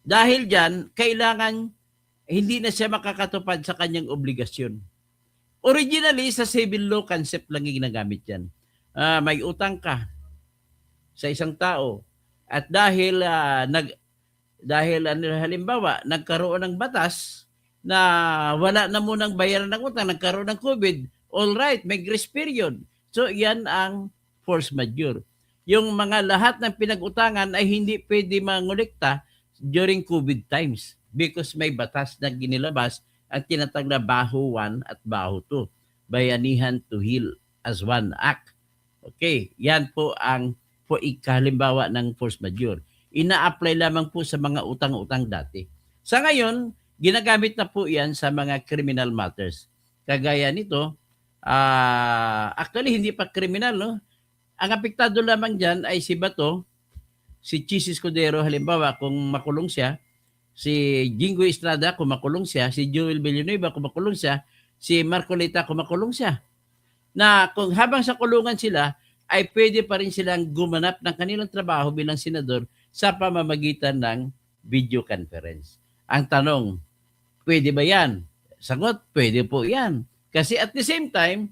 dahil dyan, kailangan hindi na siya makakatupad sa kanyang obligasyon. Originally, sa civil law concept lang yung ginagamit yan. May utang ka sa isang tao at dahil halimbawa, nagkaroon ng batas na wala na munang bayaran ng utang, nagkaroon ng COVID, all right, may grace period. So, yan ang force majeure. Yung mga lahat ng pinag-utangan ay hindi pwede mangolekta during COVID times because may batas na ginilabas at tinatag na Baho 1 at Baho 2. Bayanihan to Heal as One Act. Okay, yan po ang halimbawa ng force majeure. Ina-apply lamang po sa mga utang-utang dati. Sa ngayon, ginagamit na po yan sa mga criminal matters. Kagaya nito, actually hindi pa criminal, no? Ang apektado lamang dyan ay si Bato, si Chis Escudero halimbawa kung makulong siya, si Jingo Estrada kung makulong siya, si Joel Villanueva kung makulong siya, si Marcolita kung makulong siya. Na kung habang sa kulungan sila, ay pwede pa rin silang gumanap ng kanilang trabaho bilang senador sa pamamagitan ng video conference. Ang tanong, pwede ba yan? Sagot, pwede po yan. Kasi at the same time,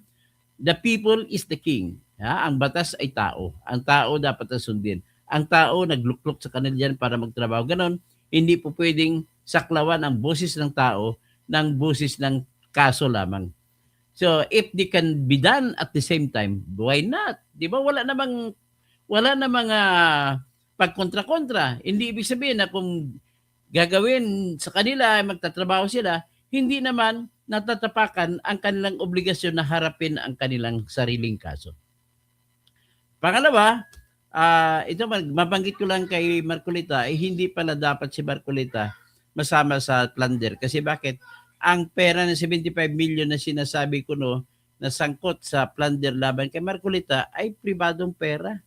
the people is the king. Ang batas ay tao. Ang tao dapat sundin. Ang tao nagluklok sa kanila dyan para magtrabaho. Ganon, hindi po pwedeng saklawan ang boses ng tao ng boses ng kaso lamang. So, if they can be done at the same time, why not? Di ba? Wala namang pagkontra-kontra. Hindi ibig sabihin na kung gagawin sa kanila, magtatrabaho sila, hindi naman natatapakan ang kanilang obligasyon na harapin ang kanilang sariling kaso. Pangalawa, ito mabanggit ko lang kay Marcolita, hindi pala dapat si Marcolita masama sa plunder. Kasi bakit? Ang pera ng 75 million na sinasabi ko na sangkot sa plunder laban kay Marcolita ay pribadong pera.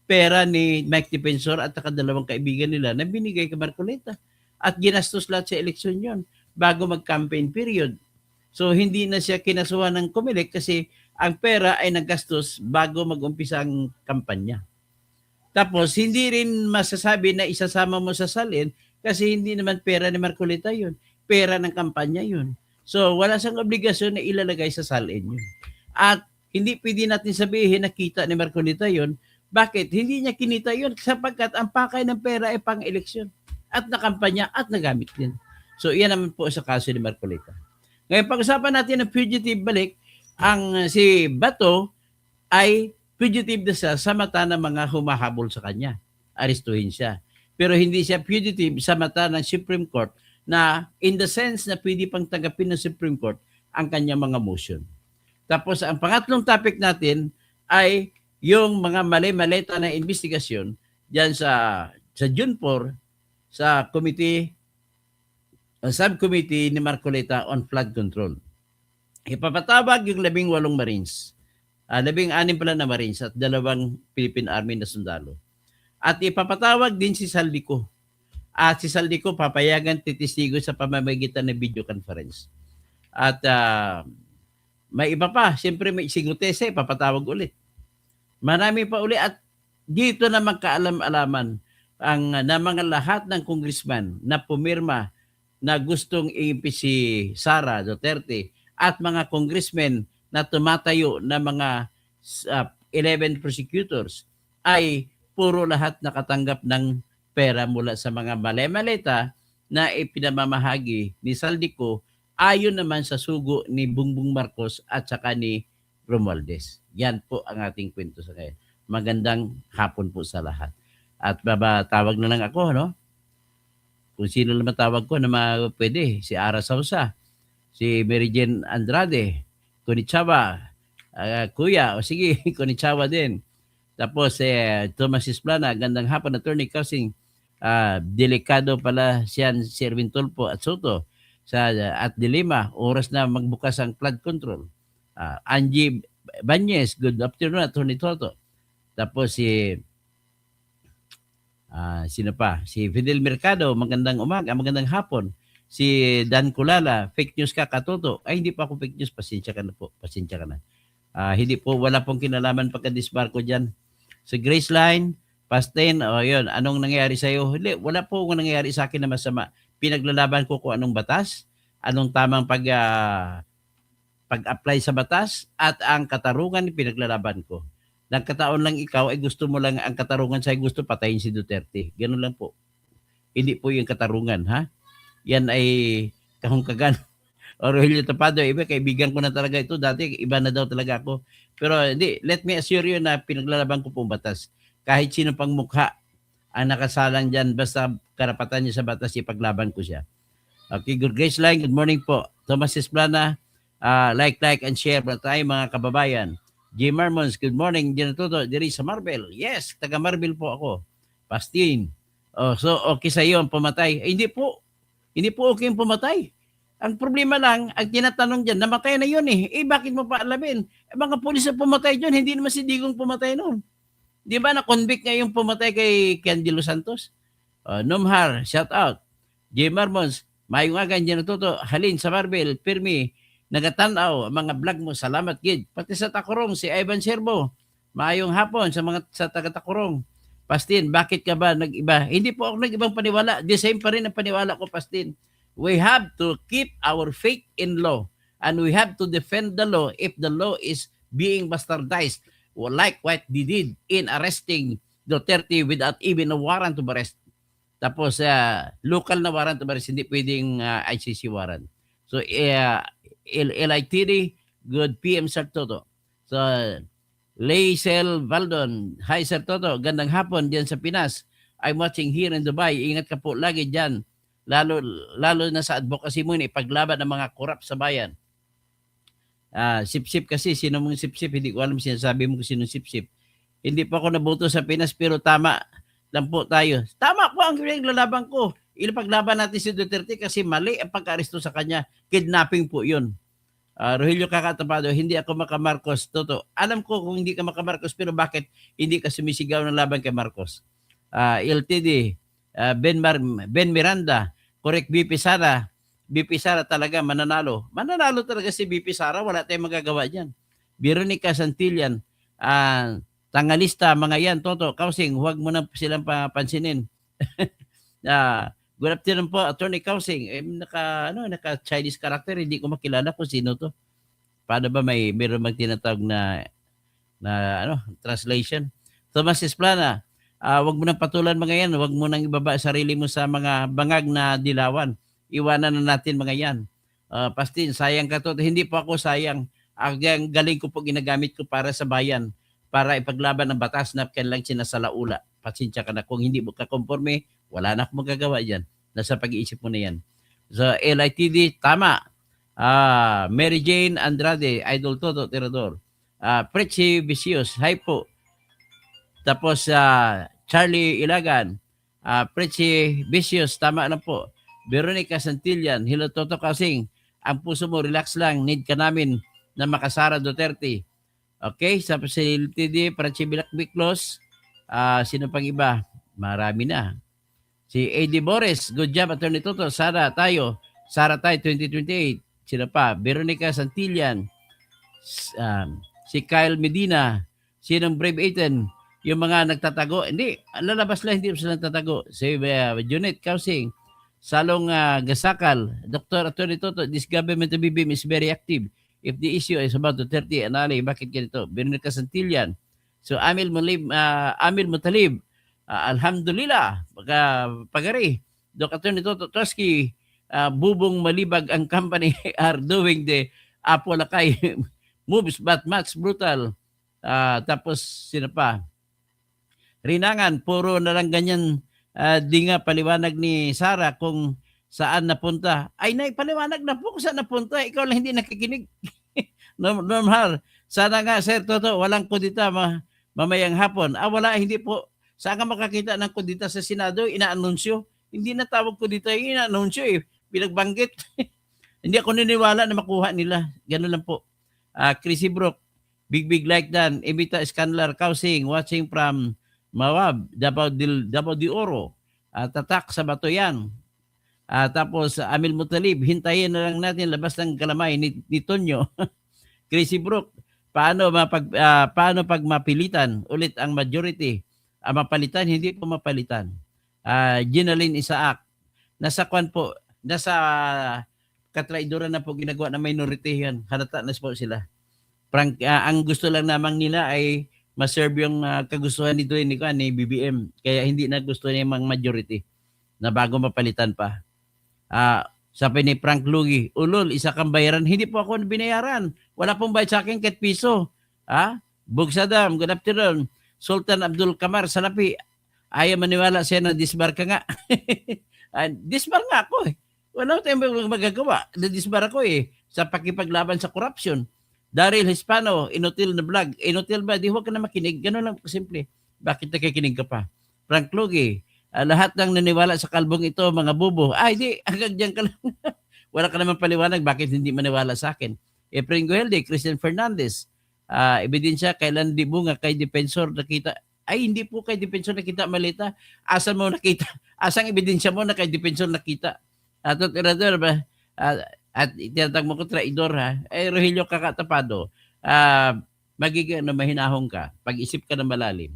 Pera ni Mike Defensor at dalawang kaibigan nila na binigay kay Marcolita. At ginastos lahat sa eleksyon yon bago mag-campaign period. So hindi na siya kinasuhan ng Comelec kasi ang pera ay nagastos bago mag-umpisa ang kampanya. Tapos hindi rin masasabi na isasama mo sa salin kasi hindi naman pera ni Marcolita yun. Pera ng kampanya yun. So wala siyang obligasyon na ilalagay sa salin yun. At hindi pwede natin sabihin na kita ni Marcolita yun. Bakit? Hindi niya kinita yun sapagkat ang pakay ng pera ay pang-eleksyon at nakampanya at nagamit din. So iyan naman po sa kaso ni Marcolita. Ngayon pag-usapan natin ng fugitive balik, ang si Bato ay fugitive na siya sa mata ng mga humahabol sa kanya. Arestuhin siya. Pero hindi siya fugitive sa mata ng Supreme Court na in the sense na pwede pang tanggapin ng Supreme Court ang kanyang mga motion. Tapos ang pangatlong topic natin ay yung mga mali-maleta na investigasyon diyan sa June 4 sa subcommittee ni Marcolita on flood control. ipapatawag yung 18 Marines. 16 pala na Marines at 2 Philippine Army na sundalo. At ipapatawag din si Saldico. At si Saldico papayagan titistigo sa pamamagitan ng video conference. At may iba pa, siyempre may Singutese, papatawag ulit. Marami pa uli at dito na magkaalam-alaman ang na mga lahat ng congressman na pumirma na gustong iimpi si Sara Duterte at mga congressmen na tumatayo na mga 11 prosecutors ay puro lahat nakatanggap ng pera mula sa mga mali-malita na ipinamamahagi ni Saldico ayon naman sa sugo ni Bongbong Marcos at saka ni Romualdez. Yan po ang ating kwento sa ngayon. Magandang hapon po sa lahat. At tawag na lang ako, no? Kung sino lang matawag ko na pwede. Si Ara Sausa, si Mary Jane Andrade, Konnichiwa, Kuya, o sige, Konnichiwa din. Tapos Thomas Isplana, gandang hapon, Attorney Kausing, delikado pala siyan si Erwin Tulfo at Soto at Dilima, oras na magbukas ang flood control. Angie Banyes, good afternoon, Attorney Toto. Tapos sino pa? Si Fidel Mercado, magandang umaga, magandang hapon. Si Dan Kulala, fake news ka, Katoto. Ay, hindi pa ako fake news, pasensya ka na po, pasensya ka na. Hindi po, wala pong kinalaman pagka-disbarko dyan. So Grace Line, Pastin, yun, anong nangyayari sa'yo? Hindi, wala po kung nangyayari sa akin na masama. Pinaglalaban ko kung anong batas, anong tamang pag-apply sa batas, at ang katarungan pinaglalaban ko. Nagkataon lang ikaw ay gusto mo lang, ang katarungan sa'yo gusto patayin si Duterte. Ganun lang po. Hindi po yung katarungan, ha? Yan ay kahungkagan. O Rogelio Tapado, iba, kaibigan ko na talaga ito. Dati, iba na daw talaga ako. Pero hindi, let me assure you na pinaglalaban ko pong batas. Kahit sino pang mukha ang nakasalang dyan, basta karapatan niya sa batas, ipaglaban ko siya. Okay, good Grace Line, good morning po. Thomas Esplana, like, and share ba tayo mga kababayan. J. Marmons, good morning. Diyan natuto, diri sa Marvel. Yes, taga Marvel po ako. Pastin. So, okay sa iyo ang pumatay. Hindi po okay ang pumatay. Ang problema lang, ang tinatanong dyan, namatay na yun eh. Bakit mo pa alamin? Mga pulis na pumatay dyan, hindi naman si Digong pumatay noon. Di ba na-convict nga yung pumatay kay Candelo Santos? Numhar, shout out. J. Marmons, mayong aga, dyan natuto. Halin sa Marvel, Pirmi, nagatanaw, mga vlog mo, salamat gid. Pati sa Takurong, si Ivan Serbo, mayong hapon sa taga-Takurong. Pastin, bakit ka ba nag-iba? Hindi po ako nag-ibang paniwala. The same pa rin ang paniwala ko, Pastin. We have to keep our faith in law and we have to defend the law if the law is being bastardized like what they did in arresting Duterte without even a warrant to arrest. Tapos local na warrant to arrest, hindi pwedeng ICC warrant. So LITD, good PM Sir Toto. So Laisel Valdon, hi Sir Toto, gandang hapon diyan sa Pinas. I'm watching here in Dubai. Ingat ka po lagi diyan. Lalo na sa advocacy mo, ipaglaban ng mga korap sa bayan. Sip-sip kasi, sino mong sip-sip? Hindi ko alam sinasabi mo kung sino sip-sip. Hindi pa ako naboto sa Pinas, pero tama lang po tayo. Tama po ang lalaban ko. Ilapaglaban natin si Duterte kasi mali ang pagka-aresto sa kanya. Kidnapping po yun. Rogelio Kakatapado, hindi ako maka-Marcos. Toto, alam ko kung hindi ka maka-Marcos, pero bakit hindi ka sumisigaw ng laban kay Marcos? LTD, Ben Miranda, correct, BP Sara talaga mananalo. Mananalo talaga si BP Sara, wala tayong magagawa dyan. Veronica Santillan, tangalista, mga yan, Toto, Kausing, huwag mo na silang pansinin. Good afternoon po, Attorney Kausing. Naka Chinese character, hindi ko makilala kung sino to. Paano ba mayroon magtinatawag na translation? Thomas Esplana, wag mo nang patulan mga yan, wag mo nang ibaba sarili mo sa mga bangag na dilawan. Iwanan na natin mga yan. Pastin, sayang ka to. Hindi po ako sayang. Ang galing ko po ginagamit ko para sa bayan, para ipaglaban ng batas na kailang sinasalaula. Pasensya ka na. Kung hindi mo kakonforme, wala na akong magagawa dyan. Nasa pag-iisip mo na yan. So, LITD, tama. Mary Jane Andrade, Idol Toto, Tirador. Pretty Vicious, hi po. Tapos Charlie Ilagan, Pretty Vicious, tama na po. Veronica Santillan, hello Toto Kasing. ang puso mo, relax lang. Need ka namin na makasara Duterte. Okay? Sa si LTD, Franchi Bilakbiklos, sino pang iba? Marami na. Si A.D. Boris, good job, Attorney Toto. Sara tayo 2028. Sino pa? Veronica Santillan, si Kyle Medina, sinong Brave 18, yung mga nagtatago. Hindi, lalabas lang, hindi sila nagtatago. Si Junet Kausing, Salong Gasakal, Dr. Attorney Toto, this government of BBM is very active. If the issue is about Duterte and Ali, bakit ganito? Veronica Santillan. So Amil Mutalib, alhamdulillah, pagari. Dr. Attorney Toto Trotsky, bubong malibag ang company are doing the Apolakay moves but much brutal. Tapos sino pa? Rinangan, puro na lang ganyan. Di nga paliwanag ni Sara kung saan napunta. Ay, paliwanag na po kung saan napunta. Ikaw lang hindi nakikinig. Normal. Sana nga, Sir Toto, walang kudita mamayang hapon. Wala, hindi po. Saan ka makakita ng kudita sa Senado? Inaanunsyo. Hindi na tawag kudita, inaanunsyo eh. Pinagbanggit. Hindi ako niniwala na makuha nila. Ganun lang po. Chrissy Brook, big like Dan, Evita Scanlar, Kausing, watching from Mawab, Davao de Oro, Tatak sa Batoyan. Tapos Amil Mutalib, hintayin na lang natin labas ng kalamay ni Tonyo. Chrissy Brook, paano pag mapilitan ulit ang majority? Mapalitan, hindi po mapalitan. Ginaline Isaac, nasa katraidoran na po ginagawa ng minority yan. Halata na po sila. Ang gusto lang naman nila ay ma-serve yung kagustuhan nito ni BBM. Kaya hindi na gusto niya yung majority na bago mapalitan pa. Sabi ni Frank Lugi, ulol, isa kang bayaran. Hindi po ako binayaran. Wala pong bayad sa akin kahit piso. Bugsadam, good afternoon. Sultan Abdul Kamar Salapi, ayaw maniwala siya na disbar ka nga. Disbar nga ako eh. Wala tayong magagawa. Nadisbar ako eh sa pakipaglaban sa corruption. Daryl Hispano, inutil na vlog. Inutil ba? Di huwag ka na makinig. Ganun lang simple. Bakit nakikinig ka pa? Frank Lugi, lahat ng naniwala sa kalbong ito, mga bubo. Di, hanggang dyan ka lang. Wala ka naman paliwanag. Bakit hindi maniwala sa akin? Efrain Guelde, Christian Fernandez, ebidensya, kailan di bunga kay Defensor nakita. Hindi po kay Defensor nakita malita. Asan mo nakita? Asang ebidensya mo na kay Defensor nakita? At tinatag mo ko traidor ha. Rogelio Kakatapado, magiging mahinahong ka. Pag-isip ka na malalim.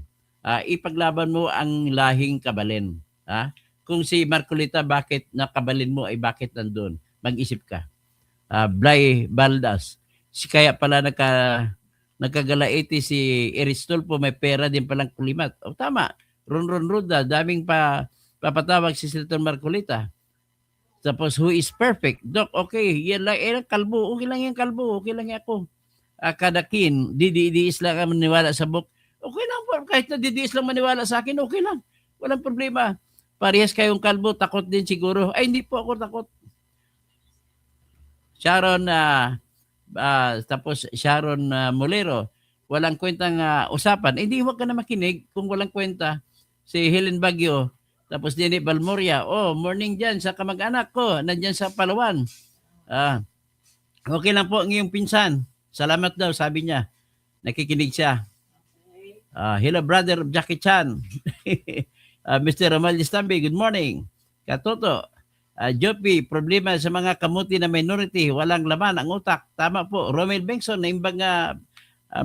Ipaglaban mo ang lahing kabalin. Kung si Marcolita, bakit nakabalin mo ay bakit nandun? Mag-isip ka. Blay Baldas, kaya pala nagkagalaiti si Eristolfo, may pera din palang kulimat. Tama. Ron Ruda, daming papatawag si Senator Marcolita. Tapos, who is perfect? Doc, okay, yan lang, kalbo. Okay lang yan, kalbo. Okay lang yan ako. Kadakin, didiis lang ang maniwala sa book. Okay lang po, kahit na didiis lang maniwala sa akin, okay lang. Walang problema. Parehas kayong kalbo, takot din siguro. Hindi po ako takot. Sharon, tapos Sharon Molero, walang kwentang usapan. Hindi, huwag ka na makinig kung walang kwenta. Si Helen Baguio, tapos Jenny Balmoria, morning dyan sa kamag-anak ko, nandyan sa Palawan. Okay lang po ang iyong pinsan. Salamat daw, sabi niya. Nakikinig siya. Hello, brother Jackie Chan. Mr. Ramal Distambi, good morning. Katoto, Jopi, problema sa mga kamuti na minority, walang laman ang utak. Tama po. Romel Bengson, naimbang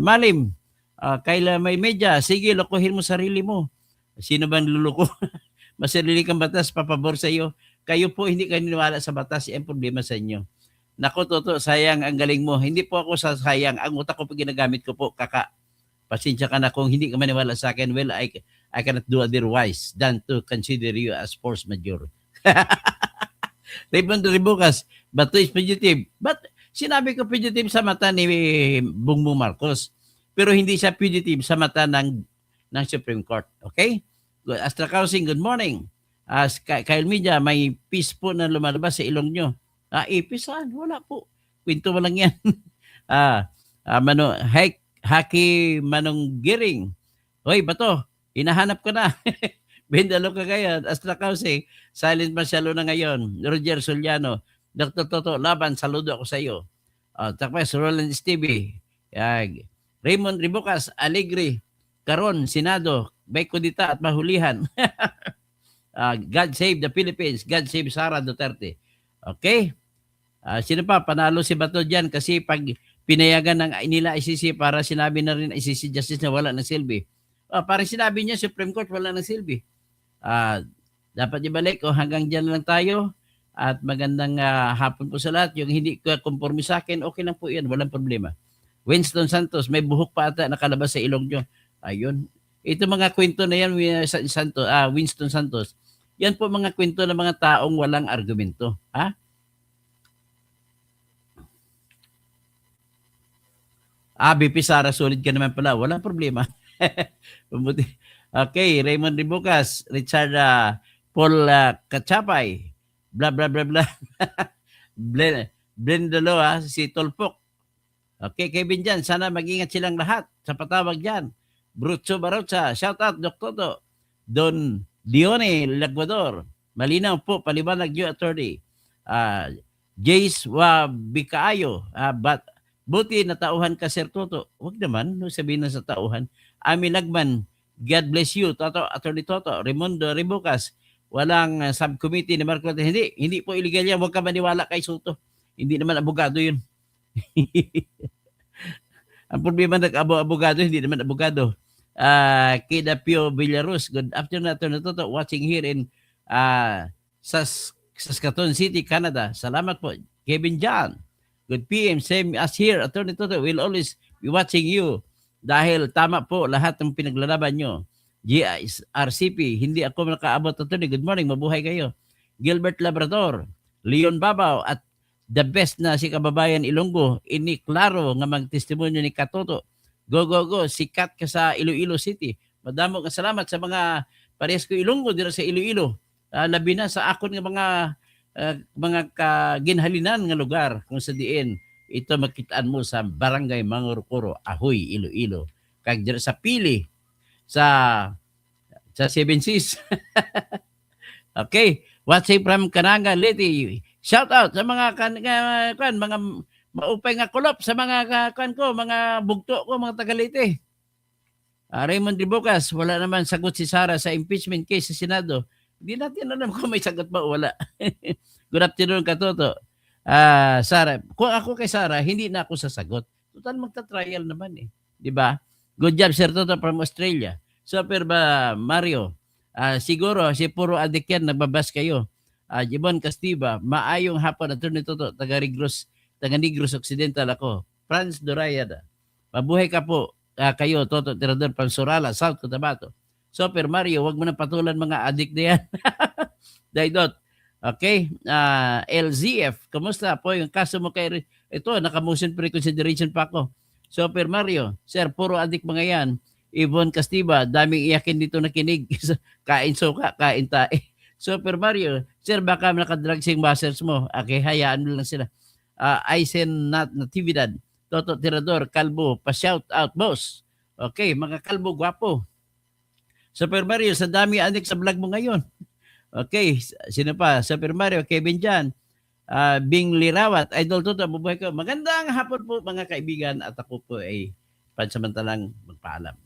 malim. Kayla may media, sige, lokohin mo sarili mo. Sino bang luluko? Masarili kang batas, papabor sa iyo. Kayo po hindi kayo niniwala sa batas, yan problema sa inyo. Naku, Toto, sayang ang galing mo. Hindi po ako sa sayang. Ang utak ko po ginagamit ko po, kaka. Pasensya ka na kung hindi ka maniwala sa akin. Well, I cannot do otherwise than to consider you as force majeure. Raymond Ribucas, bato is fugitive. But sinabi ko fugitive sa mata ni Bongbong Marcos. Pero hindi siya fugitive sa mata ng Supreme Court. Okay? Astra Kausing, good morning. Kyle Media, may peace po na lumalabas sa ilong nyo. Ipisan, wala po. Kwento mo lang yan. Haki Manong Giring. Hoy, bato, hinahanap ko na. Bendalo ka ngayon. Astra Kausing, silent Marcialo na ngayon. Roger Soliano, Dr. Toto Laban, saludo ako sa iyo. Tapos Roland Stevie, Raymond Ribucas, Alegre, Caron, Senado, Bay Kudita at Mahulihan. God save the Philippines. God save Sara Duterte. Okay? Sino pa? Panalo si Bato dyan kasi pag pinayagan ng nila ICC para sinabi na rin ICC Justice na wala ng silbi. Parang sinabi niya Supreme Court wala ng silbi. Dapat ibalik hanggang dyan lang tayo at magandang hapon po sa lahat. Yung hindi ko conforme sa akin, okay lang po yan. Walang problema. Winston Santos, may buhok pa ata nakalabas sa ilong nyo. Ayun. Ito mga kwento na yan, Winston Santos. Yan po mga kwento ng mga taong walang argumento. Ha? BP Sara, solid ka naman pala. Walang problema. Okay, Raymond Ribucas, Richard Paul Kachapay, bla bla bla bla. Blendalo si Tolpok. Okay, Kevin dyan, sana mag-ingat silang lahat sa patawag dyan. Brucho Barocha, shout out Dr. Toto. Don Dione Laguador, malinaw po, paliwanag yung attorney. Jace Wabikaayo, buti natauhan ka Sir Toto. Huwag naman, sabihin na sa tauhan. Ami Lagman, God bless you, Toto, Attorney Toto. Raimundo Ribucas, walang subcommittee ni Marco. Hindi po illegal yan. Huwag ka maniwala kay Soto. Hindi naman abogado yun. Ang problema nag-abogado, hindi naman abogado. Kida Pio Villarus, good afternoon, Attorney Toto. Watching here in Saskatoon City, Canada. Salamat po. Kevin John, good PM, same as here, Attorney Toto. We'll always be watching you. Dahil tama po lahat ng pinaglalaban nyo. GRCP, hindi ako nakaabot, Attorney. Good morning, mabuhay kayo. Gilbert Labrador, Leon Babaw, at the best na si kababayan Ilonggo, ini klaro nga magtestimonyo ni Katoto. Go, go, go. Sikat ka sa Iloilo City. Madamo ka salamat sa mga parehas ko Ilonggo dira sa Iloilo. Labi na sa akon nga mga kaginhalinan nga lugar kung sa diin ito makitaan mo sa Barangay Mangurukuro, Ahoy, Iloilo. Kag dira sa Pili, sa Seven Seas. Okay. Watching from Kananga, Liti. Shout out sa mga mga maupay nga kulop sa mga mga bugto ko, mga Tagalite. Raymond Ribucas, wala naman sagot si Sara sa impeachment case sa Senado. Hindi natin alam kung may sagot ba o wala. Good afternoon, Katoto. Sara, kung ako kay Sara, hindi na ako sasagot. Total magta-trial naman eh. Di ba? Good job, Sir Toto from Australia. Super ba, Mario? Siguro, si puro adik yan, nababas kayo. Jibon Castiba, maayong hapon, Attorney Toto, taga-Negros Occidental ako. Franz Dorayada, mabuhay ka po, kayo, Toto Tirador, Pansurala, South Cotabato. Super Mario, wag mo na patulan mga adik na yan. Daidot, okay. LZF, kumusta po yung kaso mo kay, ito, naka-motion pre-consideration pa ako. Super Mario, sir, puro adik mga yan. Yvonne Castiba, daming iyakin dito nakinig. Kain suka, kain tae. Super Mario, sir, baka nakadrugs yung buzzers mo. Okay, hayaan mo lang sila. Aisen Natividad, Toto Tirador, Kalbo, pa-shout out, boss. Okay, mga kalbo, gwapo. Super Mario, sa dami adik sa vlog mo ngayon. Okay, sino pa? Super Mario, Kevin Jan, Bing Lirawat, Idol Toto, mabuhay ko. Magandang hapon po mga kaibigan at ako po ay pansamantalang magpaalam.